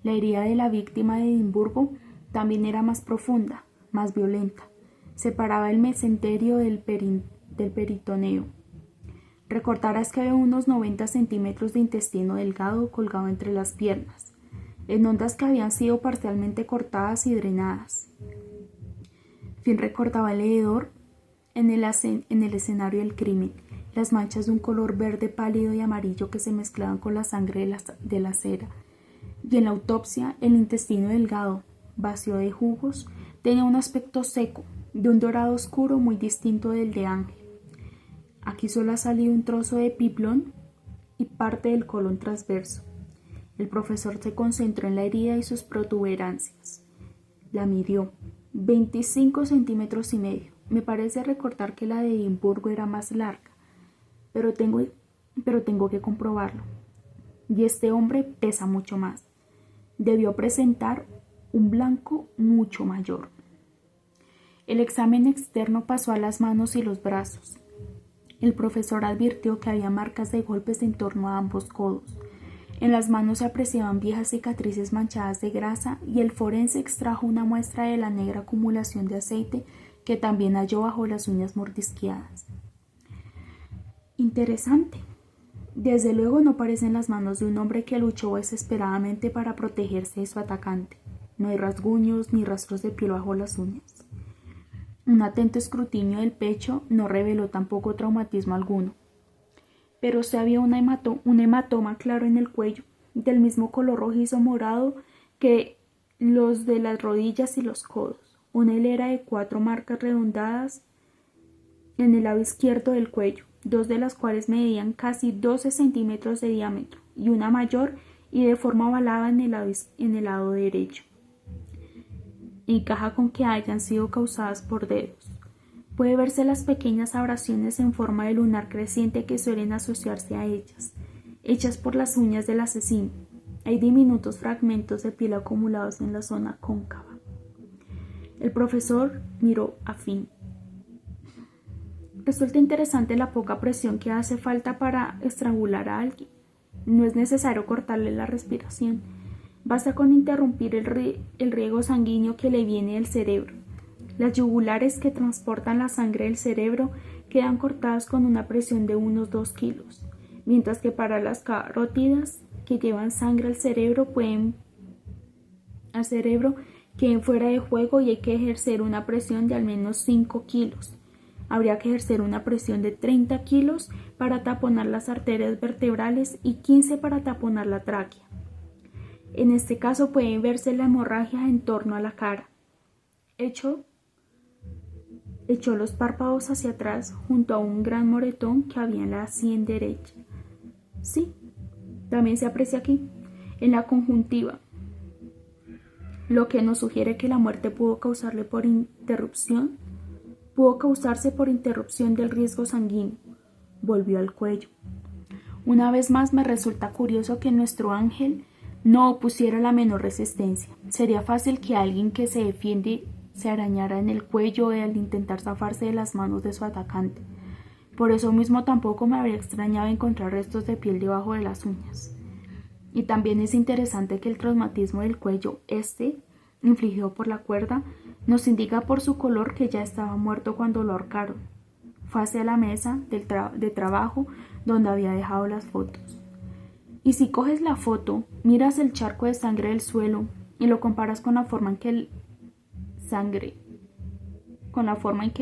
La herida de la víctima de Edimburgo también era más profunda, más violenta. Separaba el mesenterio del peritoneo. Recordarás que había unos 90 centímetros de intestino delgado colgado entre las piernas, en ondas que habían sido parcialmente cortadas y drenadas. Finn recordaba alrededor, en el escenario del crimen, las manchas de un color verde pálido y amarillo que se mezclaban con la sangre de la cera. Y en la autopsia, el intestino delgado, vacío de jugos, tenía un aspecto seco, de un dorado oscuro muy distinto del de Ángel. Aquí solo ha salido un trozo de piplón y parte del colon transverso. El profesor se concentró en la herida y sus protuberancias. La midió. 25 centímetros y medio. Me parece recordar que la de Edimburgo era más larga, pero tengo que comprobarlo. Y este hombre pesa mucho más. Debió presentar un blanco mucho mayor. El examen externo pasó a las manos y los brazos. El profesor advirtió que había marcas de golpes en torno a ambos codos. En las manos se apreciaban viejas cicatrices manchadas de grasa y el forense extrajo una muestra de la negra acumulación de aceite que también halló bajo las uñas mordisqueadas. Interesante. Desde luego no parecen las manos de un hombre que luchó desesperadamente para protegerse de su atacante. No hay rasguños ni rastros de piel bajo las uñas. Un atento escrutinio del pecho no reveló tampoco traumatismo alguno. Pero sí había un hematoma claro en el cuello, del mismo color rojizo morado que los de las rodillas y los codos. Una hilera de 4 marcas redondeadas en el lado izquierdo del cuello, 2 de las cuales medían casi 12 centímetros de diámetro, y una mayor y de forma ovalada en el lado derecho. Encaja con que hayan sido causadas por dedos. Puede verse las pequeñas abrasiones en forma de lunar creciente que suelen asociarse a ellas, hechas por las uñas del asesino. Hay diminutos fragmentos de piel acumulados en la zona cóncava. El profesor miró a Finn. Resulta interesante la poca presión que hace falta para estrangular a alguien. No es necesario cortarle la respiración. Basta con interrumpir el riego sanguíneo que le viene del cerebro. Las yugulares que transportan la sangre del cerebro quedan cortadas con una presión de unos 2 kilos, mientras que para las carótidas que llevan sangre al cerebro queden fuera de juego y hay que ejercer una presión de al menos 5 kilos. Habría que ejercer una presión de 30 kilos para taponar las arterias vertebrales y 15 para taponar la tráquea. En este caso puede verse la hemorragia en torno a la cara. Echó los párpados hacia atrás junto a un gran moretón que había en la sien derecha. Sí, también se aprecia aquí, en la conjuntiva, lo que nos sugiere que la muerte pudo causarse por interrupción del riesgo sanguíneo. Volvió al cuello. Una vez más me resulta curioso que nuestro ángel no opusiera la menor resistencia. Sería fácil que alguien que se defiende se arañara en el cuello al intentar zafarse de las manos de su atacante. Por eso mismo tampoco me habría extrañado encontrar restos de piel debajo de las uñas. Y también es interesante que el traumatismo del cuello, infligido por la cuerda, nos indica por su color que ya estaba muerto cuando lo ahorcaron. Fue hacia la mesa de trabajo donde había dejado las fotos. Y si coges la foto, miras el charco de sangre del suelo y lo comparas con la forma en que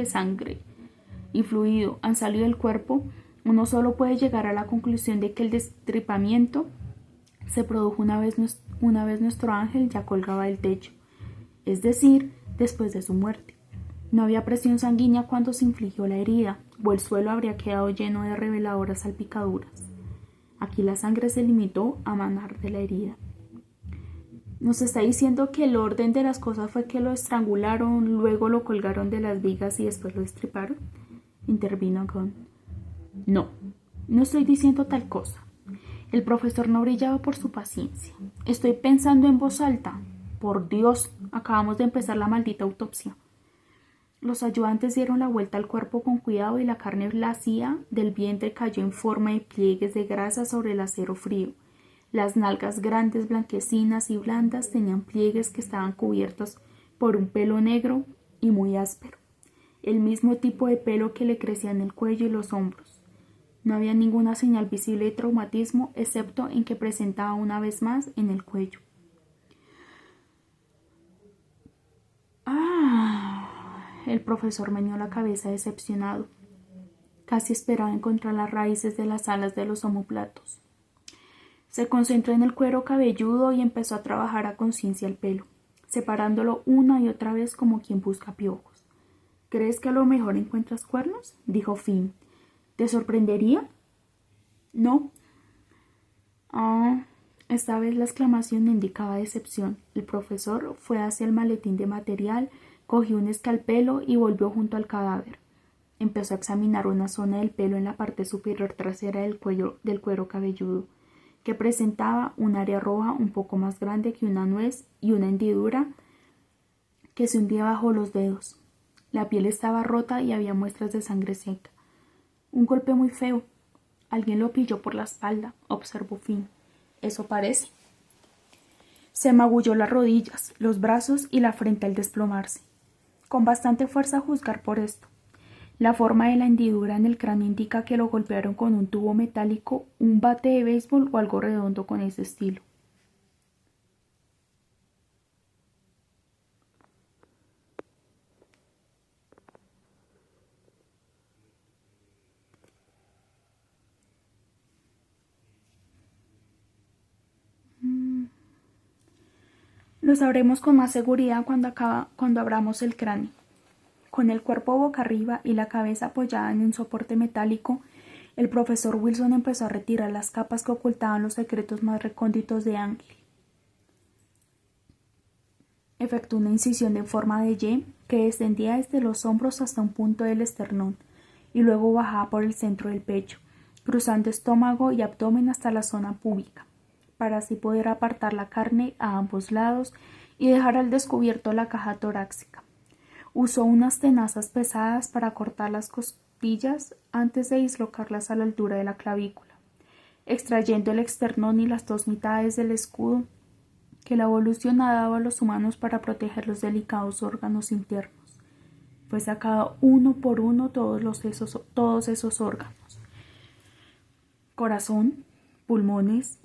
sangre y fluido han salido del cuerpo, uno solo puede llegar a la conclusión de que el destripamiento se produjo una vez nuestro ángel ya colgaba del techo, es decir, después de su muerte. No había presión sanguínea cuando se infligió la herida, o el suelo habría quedado lleno de reveladoras salpicaduras. Aquí la sangre se limitó a manar de la herida. ¿Nos está diciendo que el orden de las cosas fue que lo estrangularon, luego lo colgaron de las vigas y después lo destriparon? Intervino Gunn. No estoy diciendo tal cosa. El profesor no brillaba por su paciencia. Estoy pensando en voz alta. Por Dios, acabamos de empezar la maldita autopsia. Los ayudantes dieron la vuelta al cuerpo con cuidado y la carne flácida del vientre cayó en forma de pliegues de grasa sobre el acero frío. Las nalgas grandes, blanquecinas y blandas tenían pliegues que estaban cubiertos por un pelo negro y muy áspero, el mismo tipo de pelo que le crecía en el cuello y los hombros. No había ninguna señal visible de traumatismo, excepto en que presentaba una vez más en el cuello. El profesor meneó la cabeza decepcionado. Casi esperaba encontrar las raíces de las alas de los omóplatos. Se concentró en el cuero cabelludo y empezó a trabajar a conciencia el pelo, separándolo una y otra vez como quien busca piojos. ¿Crees que a lo mejor encuentras cuernos?, dijo Finn. ¿Te sorprendería? No. Esta vez la exclamación no indicaba decepción. El profesor fue hacia el maletín de material, cogió un escalpelo y volvió junto al cadáver. Empezó a examinar una zona del pelo en la parte superior trasera del cuero cabelludo, que presentaba un área roja un poco más grande que una nuez y una hendidura que se hundía bajo los dedos. La piel estaba rota y había muestras de sangre seca. Un golpe muy feo. Alguien lo pilló por la espalda, observó Finn. Eso parece. Se magulló las rodillas, los brazos y la frente al desplomarse. Con bastante fuerza a juzgar por esto. La forma de la hendidura en el cráneo indica que lo golpearon con un tubo metálico, un bate de béisbol o algo redondo con ese estilo. Lo sabremos con más seguridad cuando abramos el cráneo. Con el cuerpo boca arriba y la cabeza apoyada en un soporte metálico, el profesor Wilson empezó a retirar las capas que ocultaban los secretos más recónditos de Ángel. Efectuó una incisión en forma de Y que descendía desde los hombros hasta un punto del esternón y luego bajaba por el centro del pecho, cruzando estómago y abdomen hasta la zona púbica, para así poder apartar la carne a ambos lados y dejar al descubierto la caja torácica. Usó unas tenazas pesadas para cortar las costillas antes de dislocarlas a la altura de la clavícula, extrayendo el esternón y las dos mitades del escudo que la evolución ha dado a los humanos para proteger los delicados órganos internos. Fue sacado uno por uno todos esos órganos: corazón, pulmones,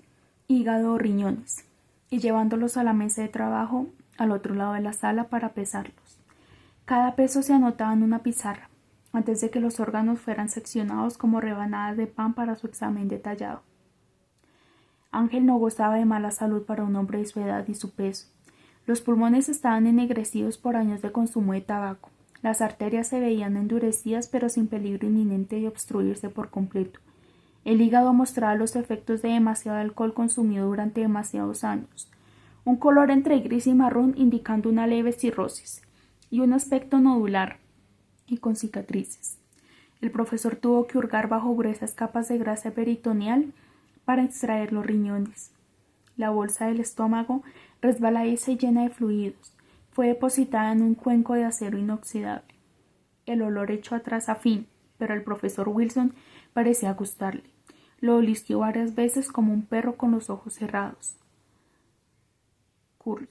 hígado o riñones, y llevándolos a la mesa de trabajo al otro lado de la sala para pesarlos. Cada peso se anotaba en una pizarra, antes de que los órganos fueran seccionados como rebanadas de pan para su examen detallado. Ángel no gozaba de mala salud para un hombre de su edad y su peso. Los pulmones estaban ennegrecidos por años de consumo de tabaco. Las arterias se veían endurecidas pero sin peligro inminente de obstruirse por completo. El hígado mostraba los efectos de demasiado alcohol consumido durante demasiados años. Un color entre gris y marrón indicando una leve cirrosis, y un aspecto nodular y con cicatrices. El profesor tuvo que hurgar bajo gruesas capas de grasa peritoneal para extraer los riñones. La bolsa del estómago, resbaladiza y llena de fluidos, fue depositada en un cuenco de acero inoxidable. El olor echó atrás a Finn, pero al profesor Wilson parecía gustarle. Lo olisqueó varias veces como un perro con los ojos cerrados. Curly,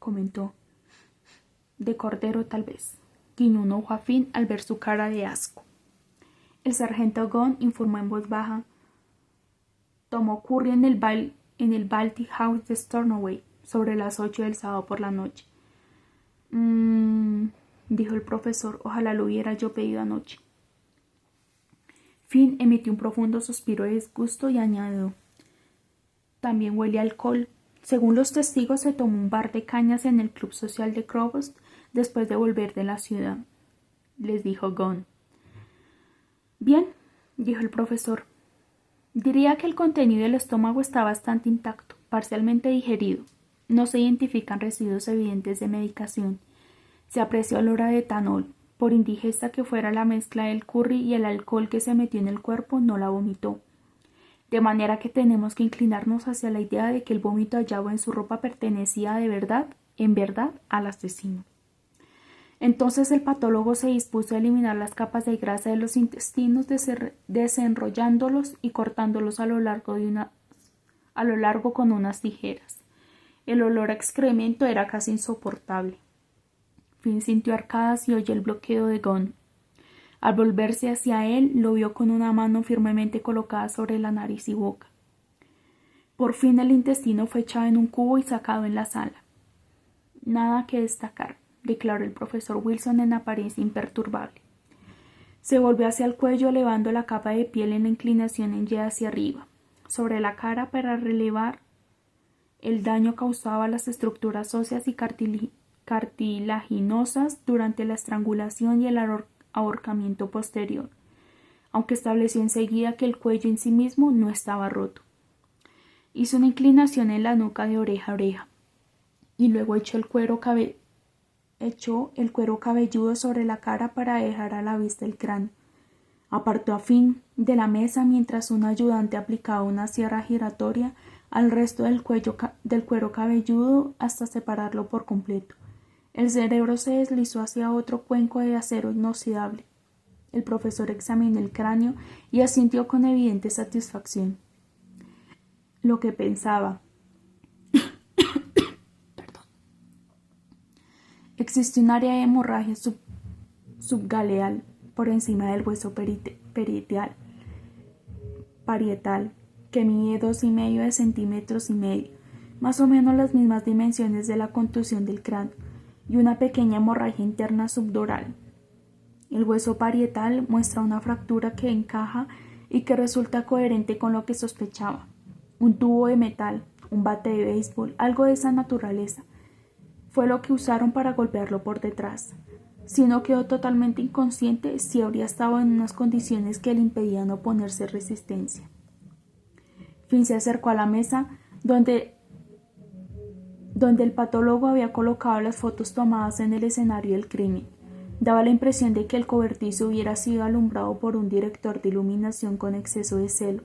comentó. De cordero, tal vez. Guiñó un ojo a Finn al ver su cara de asco. El sargento Gunn informó en voz baja. Tomó curry en el Baltic House de Stornoway sobre las 8 del sábado por la noche. Dijo el profesor, ojalá lo hubiera yo pedido anoche. Finn emitió un profundo suspiro de disgusto y añadió, también huele a alcohol. Según los testigos, se tomó un bar de cañas en el club social de Provost después de volver de la ciudad. Les dijo Gunn. Bien, dijo el profesor. Diría que el contenido del estómago está bastante intacto, parcialmente digerido. No se identifican residuos evidentes de medicación. Se aprecia olor a etanol. Por indigesta que fuera la mezcla del curry y el alcohol que se metió en el cuerpo, no la vomitó. De manera que tenemos que inclinarnos hacia la idea de que el vómito hallado en su ropa pertenecía en verdad, al asesino. Entonces el patólogo se dispuso a eliminar las capas de grasa de los intestinos, desenrollándolos y cortándolos a lo largo con unas tijeras. El olor a excremento era casi insoportable. Finn sintió arcadas y oyó el bloqueo de Gunn. Al volverse hacia él, lo vio con una mano firmemente colocada sobre la nariz y boca. Por fin el intestino fue echado en un cubo y sacado en la sala. Nada que destacar, declaró el profesor Wilson en apariencia imperturbable. Se volvió hacia el cuello elevando la capa de piel en la inclinación en Y hacia arriba, sobre la cara para relevar el daño causado a las estructuras óseas y cartilaginosas durante la estrangulación y el ahorcamiento posterior, aunque estableció enseguida que el cuello en sí mismo no estaba roto. Hizo una inclinación en la nuca de oreja a oreja y luego echó el cuero cabelludo sobre la cara para dejar a la vista el cráneo. Apartó a Finn de la mesa mientras un ayudante aplicaba una sierra giratoria al resto del cuero cabelludo hasta separarlo por completo. El cerebro se deslizó hacia otro cuenco de acero inoxidable. El profesor examinó el cráneo y asintió con evidente satisfacción. Lo que pensaba. Existe un área de hemorragia subgaleal por encima del hueso parietal, que mide 2,5 centímetros, más o menos las mismas dimensiones de la contusión del cráneo, y una pequeña hemorragia interna subdural. El hueso parietal muestra una fractura que encaja y que resulta coherente con lo que sospechaba. Un tubo de metal, un bate de béisbol, algo de esa naturaleza. Fue lo que usaron para golpearlo por detrás. Si no quedó totalmente inconsciente, sí habría estado en unas condiciones que le impedían oponerse resistencia. Finn se acercó a la mesa donde el patólogo había colocado las fotos tomadas en el escenario del crimen. Daba la impresión de que el cobertizo hubiera sido alumbrado por un director de iluminación con exceso de celo.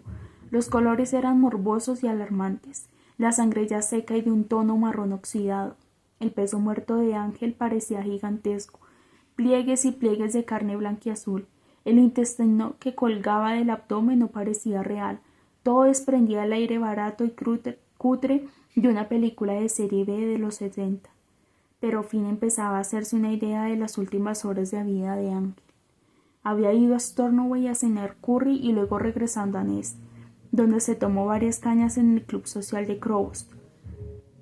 Los colores eran morbosos y alarmantes, la sangre ya seca y de un tono marrón oxidado. El peso muerto de Ángel parecía gigantesco, pliegues y pliegues de carne blanquiazul. El intestino que colgaba del abdomen no parecía real. Todo desprendía el aire barato y cutre de una película de serie B de los 70. Pero Finn empezaba a hacerse una idea de las últimas horas de vida de Ángel. Había ido a Stornoway a cenar curry y luego regresando a Ness, donde se tomó varias cañas en el club social de Crow's,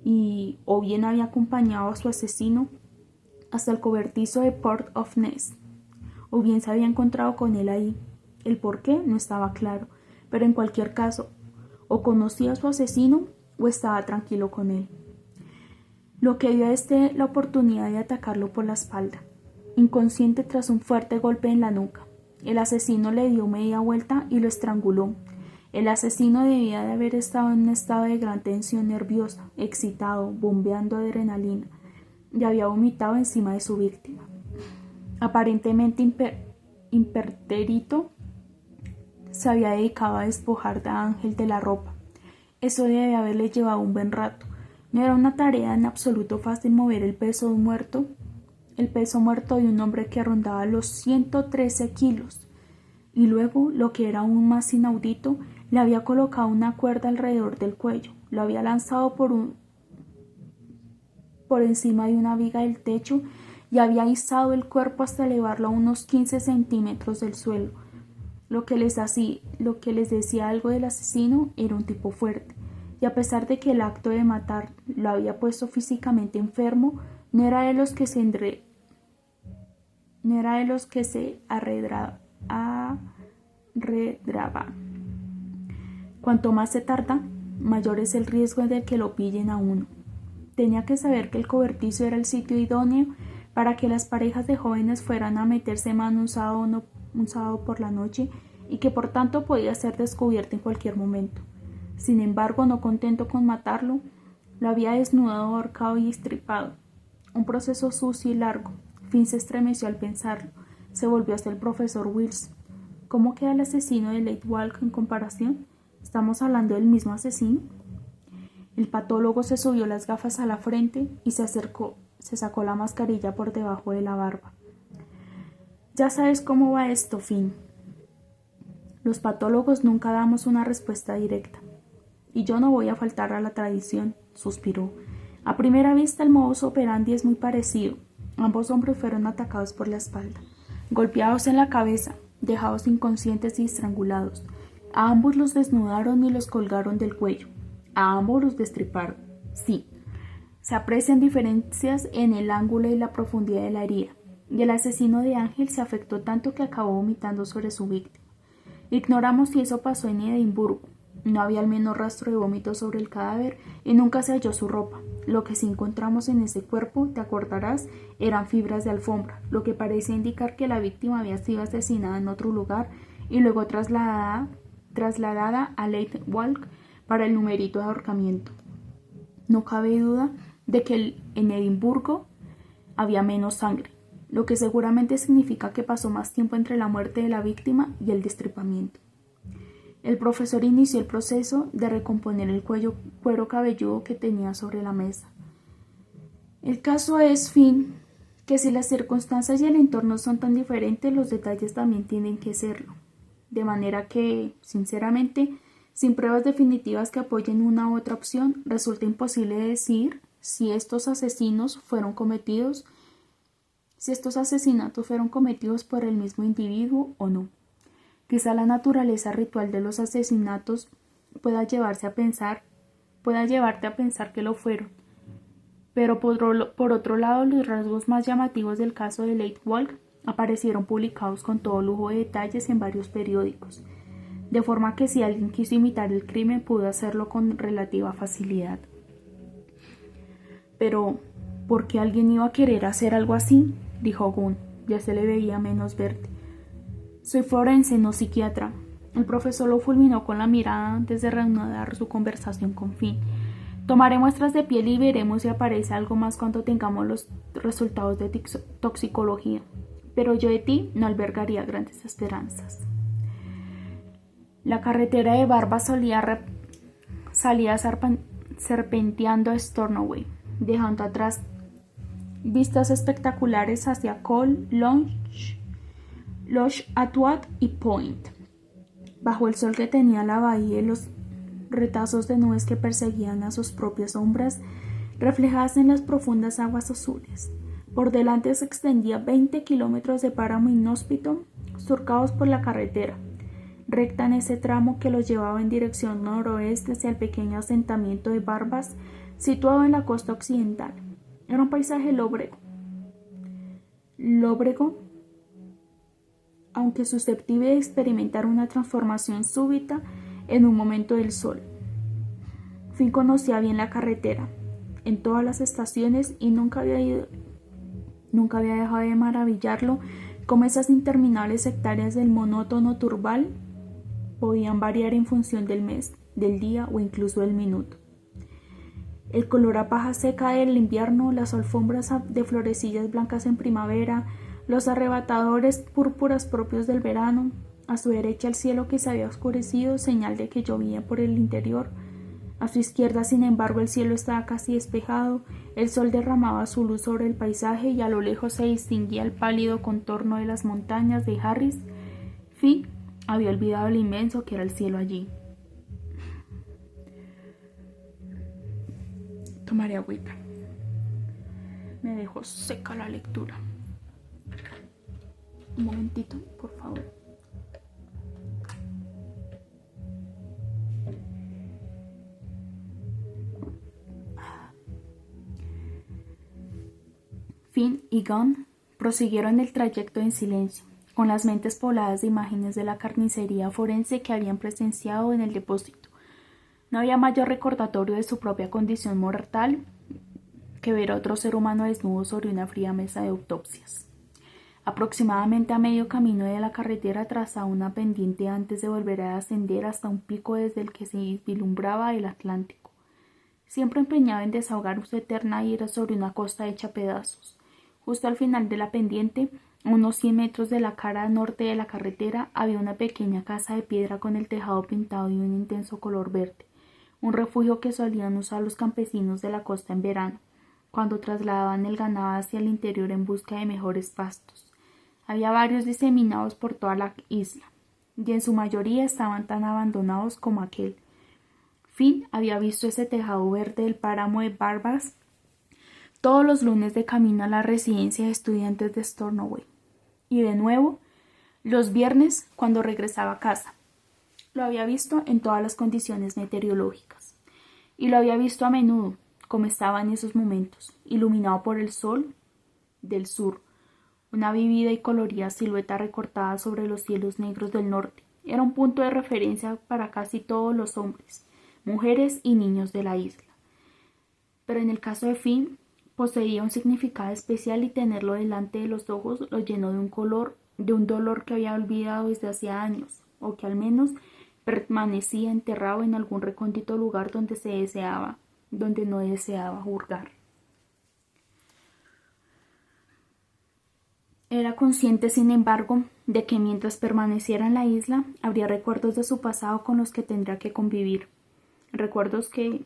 y o bien había acompañado a su asesino hasta el cobertizo de Port of Ness, o bien se había encontrado con él ahí. El por qué no estaba claro, pero en cualquier caso, o conocía a su asesino o estaba tranquilo con él. Lo que dio a la oportunidad de atacarlo por la espalda, inconsciente tras un fuerte golpe en la nuca. El asesino le dio media vuelta y lo estranguló. El asesino debía de haber estado en un estado de gran tensión nerviosa, excitado, bombeando adrenalina, y había vomitado encima de su víctima. Aparentemente impertérito, se había dedicado a despojar a Ángel de la ropa. Eso debe haberle llevado un buen rato. No era una tarea en absoluto fácil mover el peso muerto de un hombre que rondaba los 113 kilos. Y luego, lo que era aún más inaudito, le había colocado una cuerda alrededor del cuello, lo había lanzado por encima de una viga del techo y había izado el cuerpo hasta elevarlo a unos 15 centímetros del suelo. Lo que les decía algo del asesino era un tipo fuerte, y a pesar de que el acto de matar lo había puesto físicamente enfermo, no era de los que se arredraba. Cuanto más se tarda, mayor es el riesgo de que lo pillen a uno. Tenía que saber que el cobertizo era el sitio idóneo para que las parejas de jóvenes fueran a meterse mano un sábado por la noche y que por tanto podía ser descubierto en cualquier momento. Sin embargo, no contento con matarlo, lo había desnudado, ahorcado y estripado. Un proceso sucio y largo. Finn se estremeció al pensarlo. Se volvió hacia el profesor Wilson. ¿Cómo queda el asesino de Lake Walk en comparación? ¿Estamos hablando del mismo asesino? El patólogo se subió las gafas a la frente y se sacó la mascarilla por debajo de la barba. Ya sabes cómo va esto, Finn. Los patólogos nunca damos una respuesta directa. Y yo no voy a faltar a la tradición, suspiró. A primera vista el modus operandi es muy parecido. Ambos hombres fueron atacados por la espalda, golpeados en la cabeza, dejados inconscientes y estrangulados. A ambos los desnudaron y los colgaron del cuello. A ambos los destriparon. Sí, se aprecian diferencias en el ángulo y la profundidad de la herida, y el asesino de Ángel se afectó tanto que acabó vomitando sobre su víctima. Ignoramos si eso pasó en Edimburgo. No había el menor rastro de vómito sobre el cadáver y nunca se halló su ropa. Lo que sí encontramos en ese cuerpo, te acordarás, eran fibras de alfombra, lo que parece indicar que la víctima había sido asesinada en otro lugar y luego trasladada a Lake Walk para el numerito de ahorcamiento. No cabe duda de que en Edimburgo había menos sangre, lo que seguramente significa que pasó más tiempo entre la muerte de la víctima y el destripamiento. El profesor inició el proceso de recomponer el cuero cabelludo que tenía sobre la mesa. El caso es, Finn, que si las circunstancias y el entorno son tan diferentes, los detalles también tienen que serlo. De manera que, sinceramente, sin pruebas definitivas que apoyen una u otra opción, resulta imposible decir si estos asesinatos fueron cometidos por el mismo individuo o no. Quizá la naturaleza ritual de los asesinatos pueda llevarte a pensar que lo fueron. Pero por otro lado, los rasgos más llamativos del caso de Lake Walk aparecieron publicados con todo lujo de detalles en varios periódicos, de forma que si alguien quiso imitar el crimen pudo hacerlo con relativa facilidad. Pero, ¿por qué alguien iba a querer hacer algo así?, dijo Gunn. Ya se le veía menos verde. Soy forense, no psiquiatra. El profesor lo fulminó con la mirada antes de reanudar su conversación con Finn. Tomaré muestras de piel y veremos si aparece algo más cuando tengamos los resultados de toxicología. Pero yo de ti no albergaría grandes esperanzas. La carretera de Barba salía serpenteando a Stornoway, dejando atrás vistas espectaculares hacia Cole, Loch Atwood y Point. Bajo el sol que tenía la bahía y los retazos de nubes que perseguían a sus propias sombras, reflejadas en las profundas aguas azules. Por delante se extendía 20 kilómetros de páramo inhóspito, surcados por la carretera, recta en ese tramo que los llevaba en dirección noroeste hacia el pequeño asentamiento de Barbas, situado en la costa occidental. Era un paisaje lóbrego, aunque susceptible de experimentar una transformación súbita en un momento del sol. Finn conocía bien la carretera, en todas las estaciones, y nunca había dejado de maravillarlo cómo esas interminables hectáreas del monótono turval podían variar en función del mes, del día o incluso del minuto. El color a paja seca del invierno, las alfombras de florecillas blancas en primavera, los arrebatadores púrpuras propios del verano, a su derecha el cielo que se había oscurecido, señal de que llovía por el interior. A su izquierda, sin embargo, el cielo estaba casi despejado, el sol derramaba su luz sobre el paisaje y a lo lejos se distinguía el pálido contorno de las montañas de Harris. Finn había olvidado lo inmenso que era el cielo allí. Tomaré agüita. Me dejó seca la lectura. Un momentito, por favor. Finn y Gunn prosiguieron el trayecto en silencio, con las mentes pobladas de imágenes de la carnicería forense que habían presenciado en el depósito. No había mayor recordatorio de su propia condición mortal que ver a otro ser humano desnudo sobre una fría mesa de autopsias. Aproximadamente a medio camino de la carretera trazaba una pendiente antes de volver a ascender hasta un pico desde el que se vislumbraba el Atlántico. Siempre empeñado en desahogar su eterna ira sobre una costa hecha pedazos. Justo al final de la pendiente, a unos 100 metros de la cara norte de la carretera, había una pequeña casa de piedra con el tejado pintado de un intenso color verde, un refugio que solían usar los campesinos de la costa en verano, cuando trasladaban el ganado hacia el interior en busca de mejores pastos. Había varios diseminados por toda la isla, y en su mayoría estaban tan abandonados como aquel. Finn había visto ese tejado verde del páramo de Barbas todos los lunes de camino a la residencia de estudiantes de Stornoway, y de nuevo los viernes cuando regresaba a casa. Lo había visto en todas las condiciones meteorológicas, y lo había visto a menudo, como estaba en esos momentos, iluminado por el sol del sur, una vívida y colorida silueta recortada sobre los cielos negros del norte. Era un punto de referencia para casi todos los hombres, mujeres y niños de la isla. Pero en el caso de Finn, poseía un significado especial y tenerlo delante de los ojos lo llenó de un dolor que había olvidado desde hacía años, o que al menos permanecía enterrado en algún recóndito lugar donde no deseaba hurgar. Era consciente, sin embargo, de que mientras permaneciera en la isla, habría recuerdos de su pasado con los que tendría que convivir. Recuerdos que,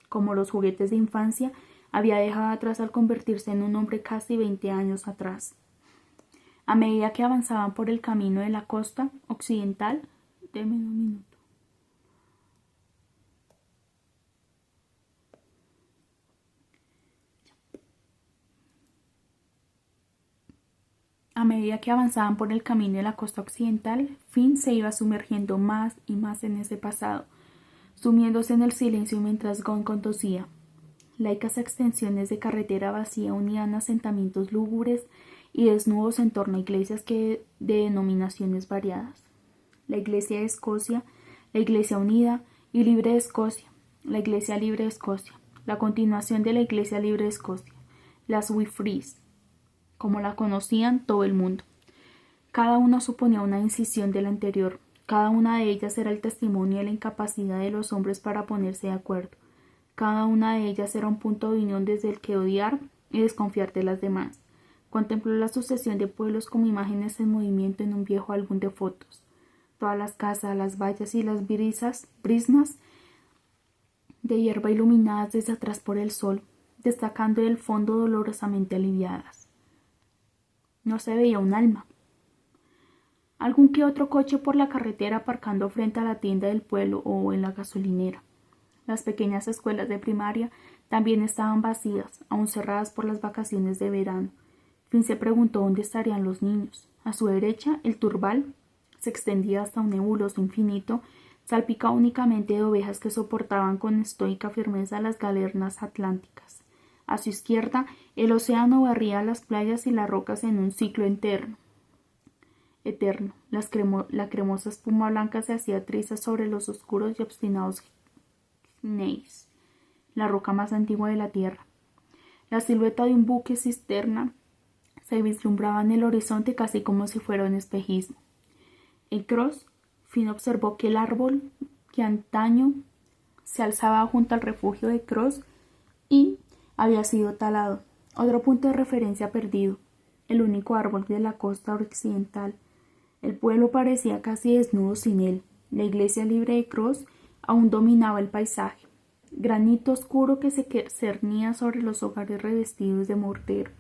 como los juguetes de infancia, había dejado atrás al convertirse en un hombre casi 20 años atrás. A medida que avanzaban por el camino de la costa occidental, deme un minuto. A medida que avanzaban por el camino de la costa occidental, Finn se iba sumergiendo más y más en ese pasado, sumiéndose en el silencio mientras Gon conducía. Laicas extensiones de carretera vacía unían asentamientos lúgubres y desnudos en torno a iglesias de denominaciones variadas. La Iglesia de Escocia, la Iglesia Unida y Libre de Escocia, la Iglesia Libre de Escocia, la continuación de la Iglesia Libre de Escocia, las Whitfriars, como la conocían todo el mundo. Cada una suponía una incisión de la anterior. Cada una de ellas era el testimonio de la incapacidad de los hombres para ponerse de acuerdo. Cada una de ellas era un punto de unión desde el que odiar y desconfiar de las demás. Contempló la sucesión de pueblos como imágenes en movimiento en un viejo álbum de fotos. Todas las casas, las vallas y las brisnas de hierba iluminadas desde atrás por el sol, destacando del fondo dolorosamente aliviadas. No se veía un alma. Algún que otro coche por la carretera aparcando frente a la tienda del pueblo o en la gasolinera. Las pequeñas escuelas de primaria también estaban vacías, aún cerradas por las vacaciones de verano. Finn se preguntó dónde estarían los niños. A su derecha, el turval se extendía hasta un nebuloso infinito, salpicado únicamente de ovejas que soportaban con estoica firmeza las galernas atlánticas. A su izquierda, el océano barría las playas y las rocas en un ciclo eterno. La cremosa espuma blanca se hacía trizas sobre los oscuros y obstinados gneis, la roca más antigua de la tierra. La silueta de un buque cisterna se vislumbraba en el horizonte casi como si fuera un espejismo. En Cross, Finn observó que el árbol que antaño se alzaba junto al refugio de Cross y había sido talado. Otro punto de referencia perdido, el único árbol de la costa occidental. El pueblo parecía casi desnudo sin él. La iglesia libre de Cross aún dominaba el paisaje. Granito oscuro que se cernía sobre los hogares revestidos de mortero,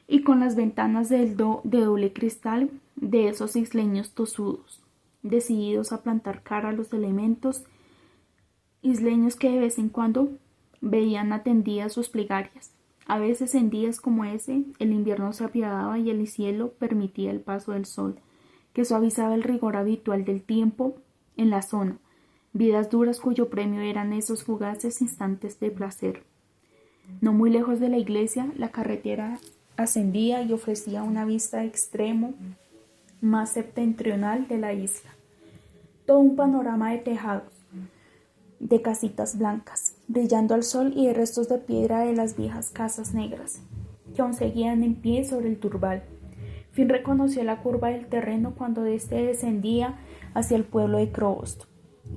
y con las ventanas de doble cristal de esos isleños tosudos, decididos a plantar cara a los elementos, isleños que de vez en cuando veían atendidas sus plegarias. A veces en días como ese, el invierno se apiadaba y el cielo permitía el paso del sol, que suavizaba el rigor habitual del tiempo en la zona, vidas duras cuyo premio eran esos fugaces instantes de placer. No muy lejos de la iglesia, la carretera ascendía y ofrecía una vista extremo más septentrional de la isla. Todo un panorama de tejados, de casitas blancas, brillando al sol y de restos de piedra de las viejas casas negras, que aún seguían en pie sobre el turval. Finn reconoció la curva del terreno cuando éste descendía hacia el pueblo de Crovost,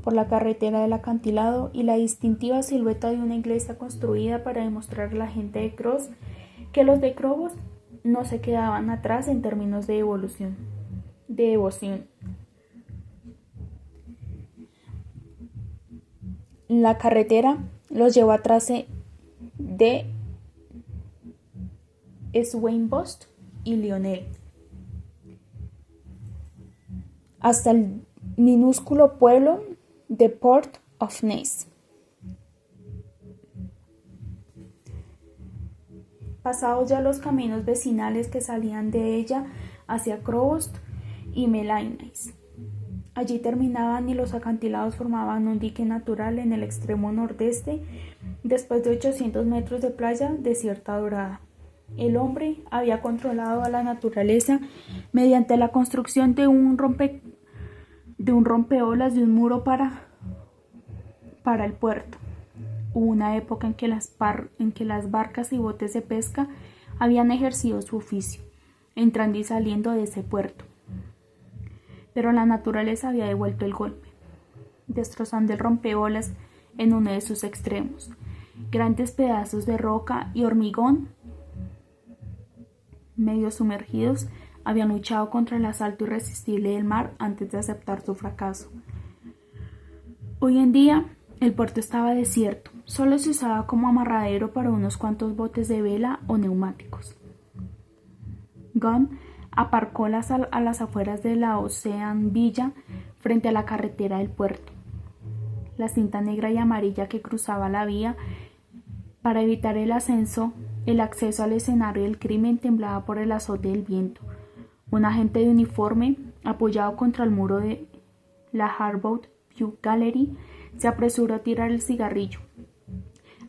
por la carretera del acantilado, y la distintiva silueta de una iglesia construida para demostrar a la gente de Cross que los de Crovost no se quedaban atrás en términos de devoción. La carretera los llevó atrás de Swainbost y Lionel, hasta el minúsculo pueblo de Port of Naas. Pasados ya los caminos vecinales que salían de ella hacia Crovost y Melainais. Allí terminaban y los acantilados formaban un dique natural en el extremo nordeste, después de 800 metros de playa desierta dorada. El hombre había controlado a la naturaleza mediante la construcción de un rompeolas de un muro para el puerto. Hubo una época en que las barcas y botes de pesca habían ejercido su oficio, entrando y saliendo de ese puerto. Pero la naturaleza había devuelto el golpe. destrozando el rompeolas en uno de sus extremos. Grandes pedazos de roca y hormigón, medio sumergidos, habían luchado contra el asalto irresistible del mar antes de aceptar su fracaso. Hoy en día, el puerto estaba desierto, solo se usaba como amarradero para unos cuantos botes de vela o neumáticos. Gunn aparcó a las afueras de la Ocean Villa frente a la carretera del puerto. La cinta negra y amarilla que cruzaba la vía para evitar el acceso al escenario del crimen temblaba por el azote del viento. Un agente de uniforme, apoyado contra el muro de la Harbour View Gallery, se apresuró a tirar el cigarrillo,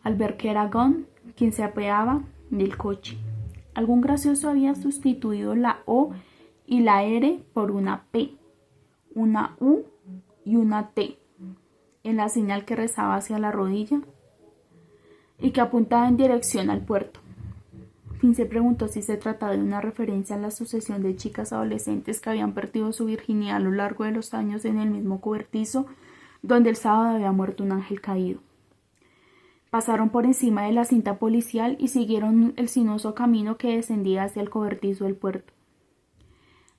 al ver que era Gunn quien se apeaba del coche. Algún gracioso había sustituido la O y la R por una P, una U y una T, en la señal que rezaba hacia la rodilla y que apuntaba en dirección al puerto. Finn se preguntó si se trataba de una referencia a la sucesión de chicas adolescentes que habían perdido su virginidad a lo largo de los años en el mismo cobertizo donde el sábado había muerto un ángel caído. Pasaron por encima de la cinta policial y siguieron el sinuoso camino que descendía hacia el cobertizo del puerto.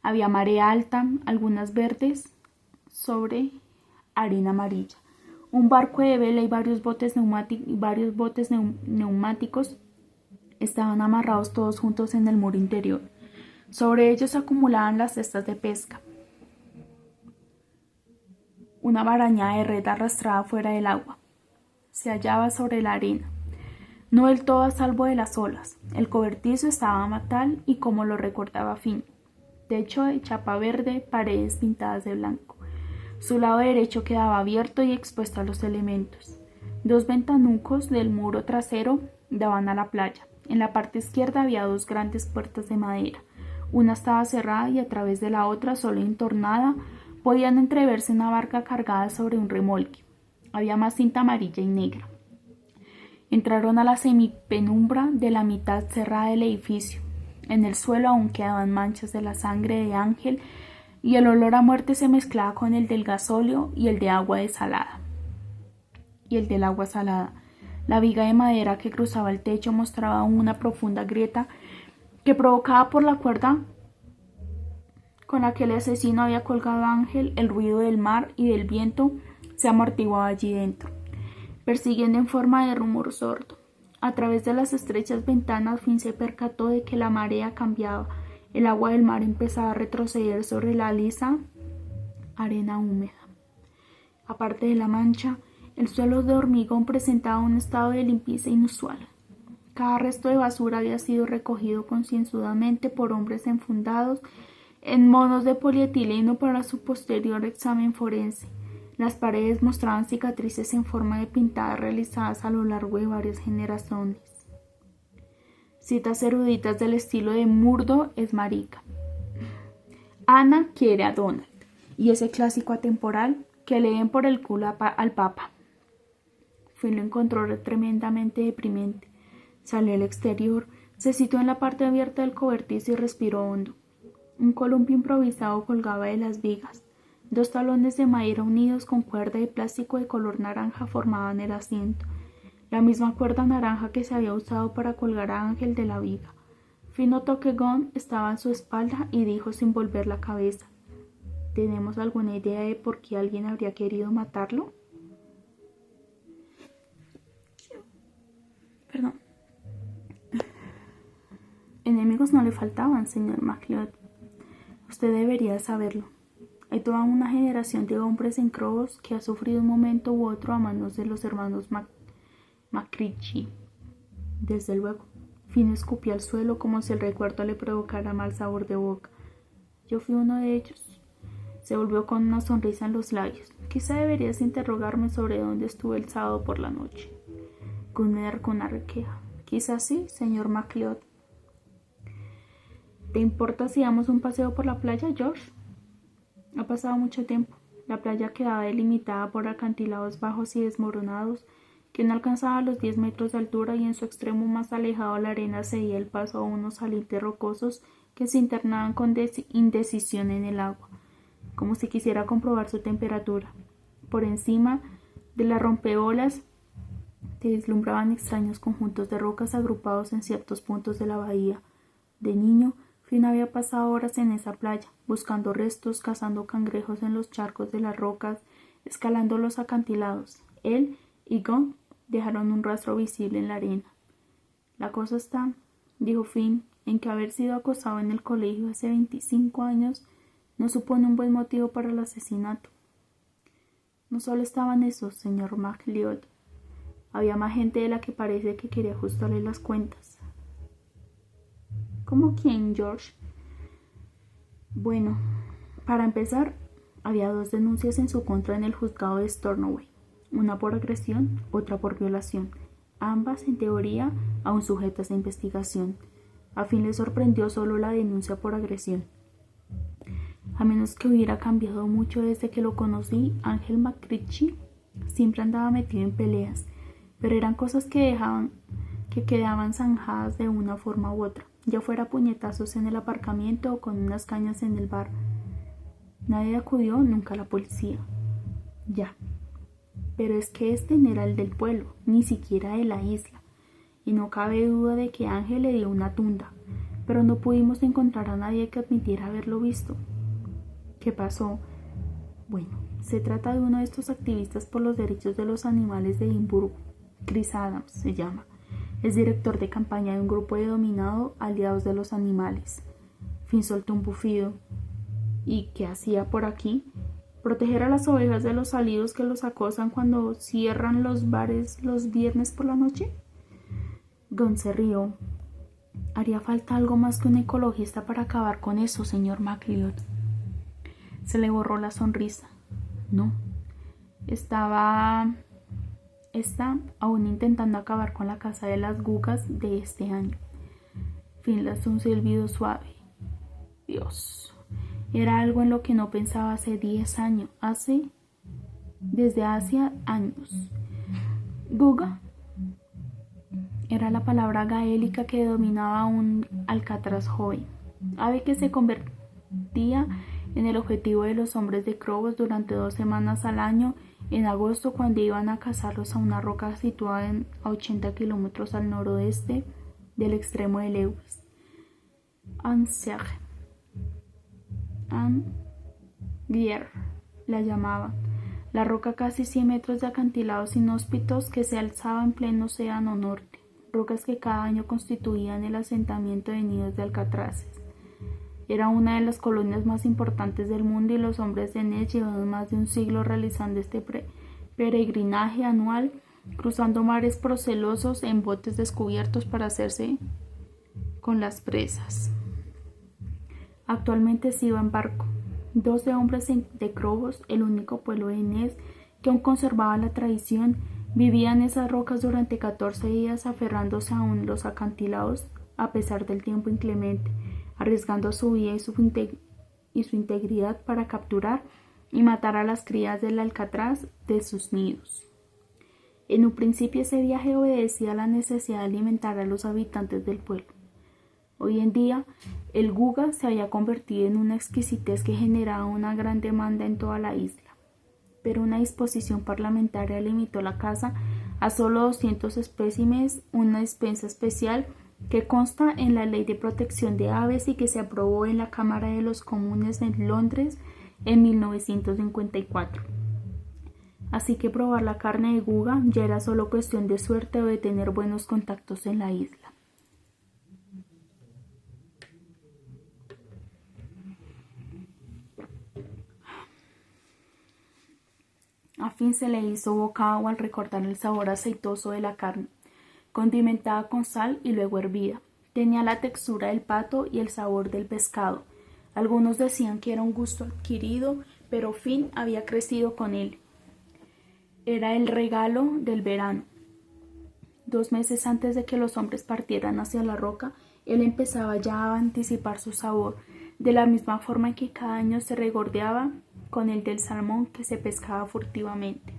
Había marea alta, algunas verdes, sobre arena amarilla. Un barco de vela y varios botes neumáticos estaban amarrados todos juntos en el muro interior. Sobre ellos se acumulaban las cestas de pesca. Una baraña de red arrastrada fuera del agua se hallaba sobre la arena, no del todo a salvo de las olas. El cobertizo estaba tal y como lo recordaba Finn: techo de chapa verde, paredes pintadas de blanco. Su lado derecho quedaba abierto y expuesto a los elementos. Dos ventanucos del muro trasero daban a la playa. En la parte izquierda había dos grandes puertas de madera. Una estaba cerrada y a través de la otra, solo entornada, podían entreverse una barca cargada sobre un remolque. Había más cinta amarilla y negra. Entraron a la semipenumbra de la mitad cerrada del edificio. En el suelo aún quedaban manchas de la sangre de Ángel y el olor a muerte se mezclaba con el del gasóleo y el del agua salada. La viga de madera que cruzaba el techo mostraba una profunda grieta que, provocada por la cuerda con la que el asesino había colgado a Ángel, el ruido del mar y del viento se amortiguaba allí dentro, persiguiendo en forma de rumor sordo. A través de las estrechas ventanas, Finn se percató de que la marea cambiaba. El agua del mar empezaba a retroceder sobre la lisa arena húmeda. Aparte de la mancha, el suelo de hormigón presentaba un estado de limpieza inusual. Cada resto de basura había sido recogido concienzudamente por hombres enfundados en monos de polietileno para su posterior examen forense. Las paredes mostraban cicatrices en forma de pintadas realizadas a lo largo de varias generaciones. Citas eruditas del estilo de Murdo es marica. Ana quiere a Donald. Y ese clásico atemporal que leen por el culo al Papa. Finn lo encontró tremendamente deprimente. Salió al exterior, se situó en la parte abierta del cobertizo y respiró hondo. Un columpio improvisado colgaba de las vigas. Dos talones de madera unidos con cuerda de plástico de color naranja formaban el asiento, la misma cuerda naranja que se había usado para colgar a Ángel de la viga. Finn notó que Gunn estaba a su espalda y dijo sin volver la cabeza: ¿tenemos alguna idea de por qué alguien habría querido matarlo? Perdón. Enemigos no le faltaban, señor MacLeod. Usted debería saberlo. Hay toda una generación de hombres en Crobos que ha sufrido un momento u otro a manos de los hermanos McCritchie. Desde luego. Finn escupió al suelo como si el recuerdo le provocara mal sabor de boca. Yo fui uno de ellos. Se volvió con una sonrisa en los labios. Quizá deberías interrogarme sobre dónde estuve el sábado por la noche. Gunnar con una requeja. Quizá sí, señor MacLeod. ¿Te importa si damos un paseo por la playa, George? Ha pasado mucho tiempo. La playa quedaba delimitada por acantilados bajos y desmoronados que no alcanzaban los 10 metros de altura, y en su extremo más alejado la arena cedía el paso a unos salientes rocosos que se internaban con indecisión en el agua, como si quisiera comprobar su temperatura. Por encima de las rompeolas se vislumbraban extraños conjuntos de rocas agrupados en ciertos puntos de la bahía. De niño, Finn había pasado horas en esa playa, buscando restos, cazando cangrejos en los charcos de las rocas, escalando los acantilados. Él y Gon dejaron un rastro visible en la arena. La cosa está, dijo Finn, en que haber sido acosado en el colegio hace 25 años no supone un buen motivo para el asesinato. No solo estaban esos, señor MacLeod. Había más gente de la que parece que quería ajustarle las cuentas. ¿Cómo quién, George? Bueno, para empezar, había 2 denuncias en su contra en el juzgado de Stornoway. Una por agresión, otra por violación. Ambas, en teoría, aún sujetas a investigación. A Finn le sorprendió solo la denuncia por agresión. A menos que hubiera cambiado mucho desde que lo conocí, Ángel McRitchie siempre andaba metido en peleas, pero eran cosas que quedaban zanjadas de una forma u otra, ya fuera puñetazos en el aparcamiento o con unas cañas en el bar. Nadie acudió nunca a la policía. Ya. Pero es que este no era el del pueblo, ni siquiera de la isla, y no cabe duda de que Ángel le dio una tunda, pero no pudimos encontrar a nadie que admitiera haberlo visto. ¿Qué pasó? Bueno, se trata de uno de estos activistas por los derechos de los animales de Edimburgo. Chris Adams se llama. Es director de campaña de un grupo denominado Aliados de los Animales. Finn soltó un bufido. ¿Y qué hacía por aquí? ¿Proteger a las ovejas de los salidos que los acosan cuando cierran los bares los viernes por la noche? Gon se rió. Haría falta algo más que un ecologista para acabar con eso, señor MacLeod. Se le borró la sonrisa. No. Está aún intentando acabar con la caza de las gugas de este año. Finn lanzó un silbido suave. Dios. Era algo en lo que no pensaba hace 10 años. Desde hacía años. Guga era la palabra gaélica que dominaba un alcatraz joven, ave que se convertía en el objetivo de los hombres de Crobos durante 2 semanas al año, en agosto, cuando iban a cazarlos a una roca situada a 80 kilómetros al noroeste del extremo de Lewis. Ansiage. Anguier la llamaban. La roca casi 100 metros de acantilados inhóspitos que se alzaba en pleno océano norte. Rocas que cada año constituían el asentamiento de nidos de alcatraces. Era una de las colonias más importantes del mundo y los hombres de Ness llevaban más de un siglo realizando este peregrinaje anual, cruzando mares procelosos en botes descubiertos para hacerse con las presas. Actualmente se iba en barco. 12 hombres de Crobos, el único pueblo de Ness que aún conservaba la tradición, vivían en esas rocas durante 14 días aferrándose aún los acantilados a pesar del tiempo inclemente, arriesgando su vida y su integridad para capturar y matar a las crías del alcatraz de sus nidos. En un principio ese viaje obedecía a la necesidad de alimentar a los habitantes del pueblo. Hoy en día, el guga se había convertido en una exquisitez que generaba una gran demanda en toda la isla, pero una disposición parlamentaria limitó la caza a solo 200 espécimes, una dispensa especial que consta en la Ley de Protección de Aves y que se aprobó en la Cámara de los Comunes en Londres en 1954. Así que probar la carne de guga ya era solo cuestión de suerte o de tener buenos contactos en la isla. A Finn se le hizo boca agua al recordar el sabor aceitoso de la carne, condimentada con sal y luego hervida. Tenía la textura del pato y el sabor del pescado. Algunos decían que era un gusto adquirido, pero Finn había crecido con él. Era el regalo del verano. 2 meses antes de que los hombres partieran hacia la roca, él empezaba ya a anticipar su sabor, de la misma forma que cada año se regordeaba con el del salmón que se pescaba furtivamente.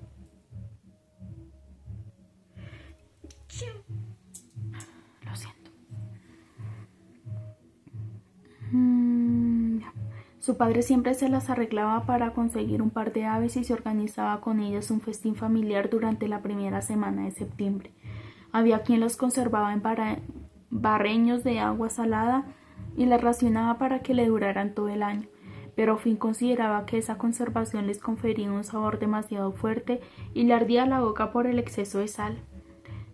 Lo siento. Su padre siempre se las arreglaba para conseguir un par de aves y se organizaba con ellas un festín familiar durante la primera semana de septiembre. Había quien los conservaba en barreños de agua salada y las racionaba para que le duraran todo el año, pero Finn consideraba que esa conservación les confería un sabor demasiado fuerte y le ardía la boca por el exceso de sal.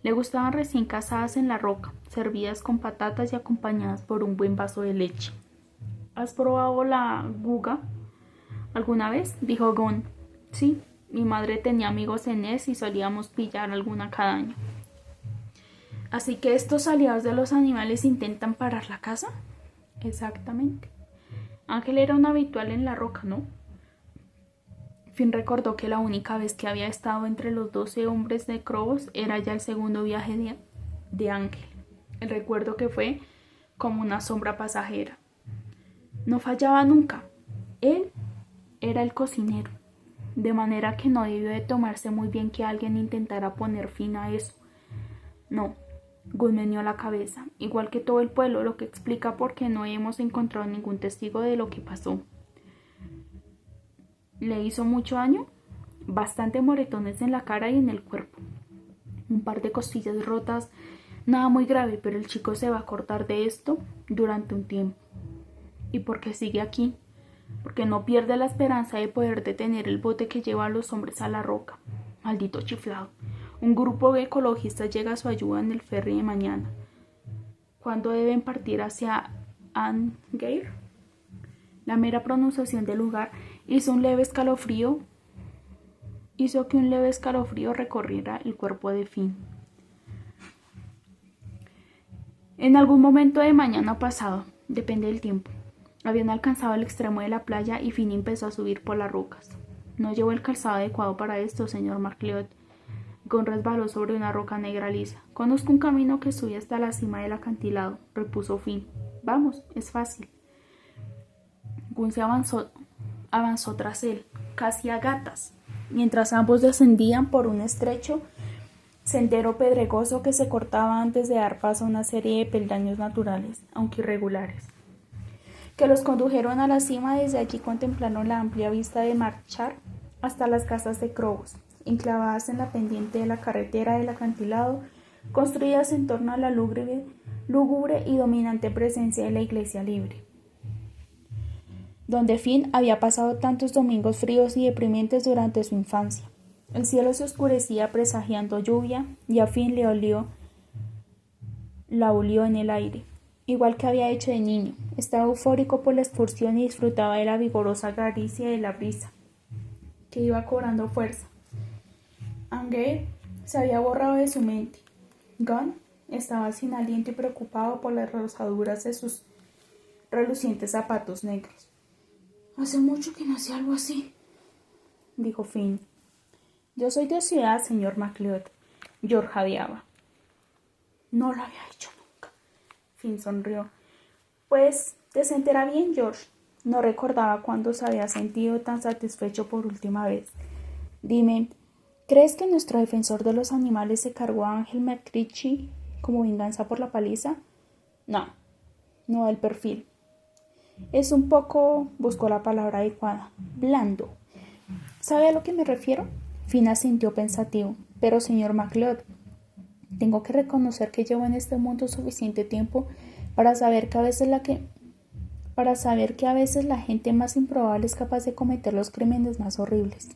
Le gustaban recién cazadas en la roca, servidas con patatas y acompañadas por un buen vaso de leche. ¿Has probado la guga alguna vez?, dijo Gon. Sí, mi madre tenía amigos en Ness y solíamos pillar alguna cada año. ¿Así que estos aliados de los animales intentan parar la caza? Exactamente. Ángel era un habitual en la roca, ¿no? Finn recordó que la única vez que había estado entre los 12 hombres de Krobos era ya el segundo viaje de Ángel. El recuerdo que fue como una sombra pasajera. No fallaba nunca. Él era el cocinero, de manera que no debió de tomarse muy bien que alguien intentara poner fin a eso. No, Gun meneó la cabeza, igual que todo el pueblo, lo que explica por qué no hemos encontrado ningún testigo de lo que pasó. ¿Le hizo mucho daño? Bastante moretones en la cara y en el cuerpo. Un par de costillas rotas, nada muy grave, pero el chico se va a acordar de esto durante un tiempo. ¿Y por qué sigue aquí? Porque no pierde la esperanza de poder detener el bote que lleva a los hombres a la roca. Maldito chiflado. Un grupo de ecologistas llega a su ayuda en el ferry de mañana. ¿Cuándo deben partir hacia Angeir? La mera pronunciación del lugar hizo que un leve escalofrío recorriera el cuerpo de Finn. En algún momento de mañana pasado, depende del tiempo. Habían alcanzado el extremo de la playa y Finn empezó a subir por las rocas. No llevo el calzado adecuado para esto, señor MacLeod. Gon resbaló sobre una roca negra lisa. Conozco un camino que sube hasta la cima del acantilado, repuso Finn. Vamos, es fácil. Gon se avanzó tras él, casi a gatas, mientras ambos descendían por un estrecho sendero pedregoso que se cortaba antes de dar paso a una serie de peldaños naturales, aunque irregulares, que los condujeron a la cima. Desde allí contemplaron la amplia vista de Marchar hasta las casas de Krobos, enclavadas en la pendiente de la carretera del acantilado, construidas en torno a la lúgubre y dominante presencia de la iglesia libre, donde Finn había pasado tantos domingos fríos y deprimentes durante su infancia. El cielo se oscurecía presagiando lluvia y a Finn la olió en el aire, igual que había hecho de niño. Estaba eufórico por la excursión y disfrutaba de la vigorosa caricia de la brisa, que iba cobrando fuerza. Angeir se había borrado de su mente. Gon estaba sin aliento y preocupado por las rozaduras de sus relucientes zapatos negros. Hace mucho que no hacía algo así, dijo Finn. Yo soy de ciudad, señor MacLeod. George jadeaba. No lo había hecho nunca. Finn sonrió. Pues te sentirá bien, George. No recordaba cuándo se había sentido tan satisfecho por última vez. Dime, ¿crees que nuestro defensor de los animales se cargó a Ángel McCritchy como venganza por la paliza? No del perfil. Es un poco, buscó la palabra adecuada, blando. ¿Sabe a lo que me refiero? Finn asintió pensativo. Pero, señor MacLeod, tengo que reconocer que llevo en este mundo suficiente tiempo para saber que a veces la gente más improbable es capaz de cometer los crímenes más horribles.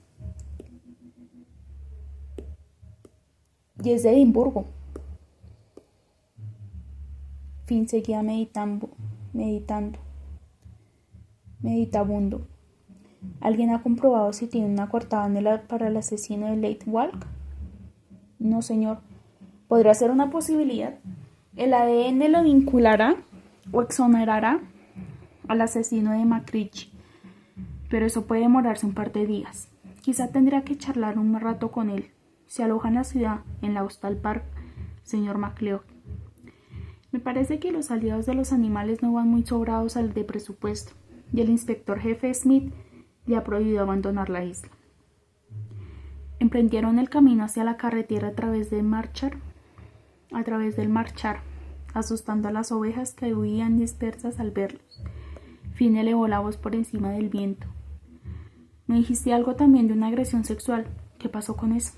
Y es de Edimburgo. Finn seguía meditabundo. ¿Alguien ha comprobado si tiene una coartada para el asesino de Late Walk? No, señor. ¿Podría ser una posibilidad? El ADN lo vinculará o exonerará al asesino de McCritchy, pero eso puede demorarse un par de días. Quizá tendría que charlar un rato con él. Se aloja en la ciudad, en la Hostal Park, señor MacLeod. Me parece que los aliados de los animales no van muy sobrados al de presupuesto, y el inspector jefe Smith le ha prohibido abandonar la isla. Emprendieron el camino hacia la carretera a través del Marchar, asustando a las ovejas que huían dispersas al verlos. Finn elevó la voz por encima del viento. Me dijiste algo también de una agresión sexual. ¿Qué pasó con eso?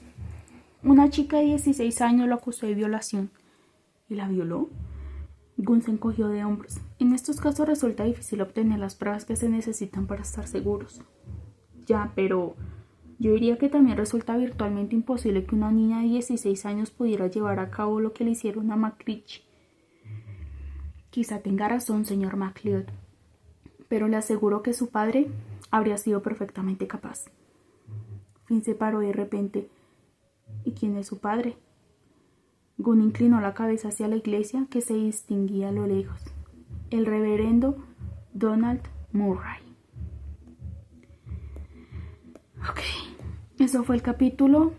Una chica de 16 años lo acusó de violación. ¿Y la violó? Gunn se encogió de hombros. En estos casos resulta difícil obtener las pruebas que se necesitan para estar seguros. Ya, pero yo diría que también resulta virtualmente imposible que una niña de 16 años pudiera llevar a cabo lo que le hicieron a McRitchie. Quizá tenga razón, señor MacLeod, pero le aseguro que su padre habría sido perfectamente capaz. Finn se paró de repente. ¿Y quién es su padre? Gunn inclinó la cabeza hacia la iglesia que se distinguía a lo lejos. El reverendo Donald Murray. Ok, eso fue el capítulo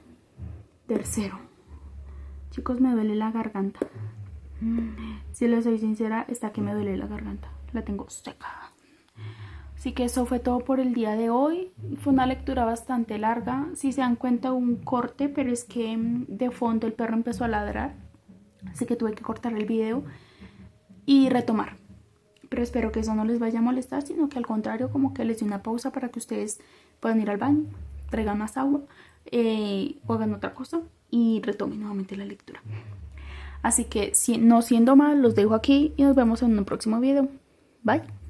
3. Chicos, me duele la garganta. Si les soy sincera, está que me duele la garganta. La tengo seca. Así que eso fue todo por el día de hoy. Fue una lectura bastante larga. Si se dan cuenta, hubo un corte, pero es que de fondo el perro empezó a ladrar. Así que tuve que cortar el video y retomar. Pero espero que eso no les vaya a molestar, sino que al contrario, como que les dé una pausa para que ustedes puedan ir al baño, traigan más agua, o hagan otra cosa y retomen nuevamente la lectura. Así que, no siendo más, los dejo aquí y nos vemos en un próximo video. Bye.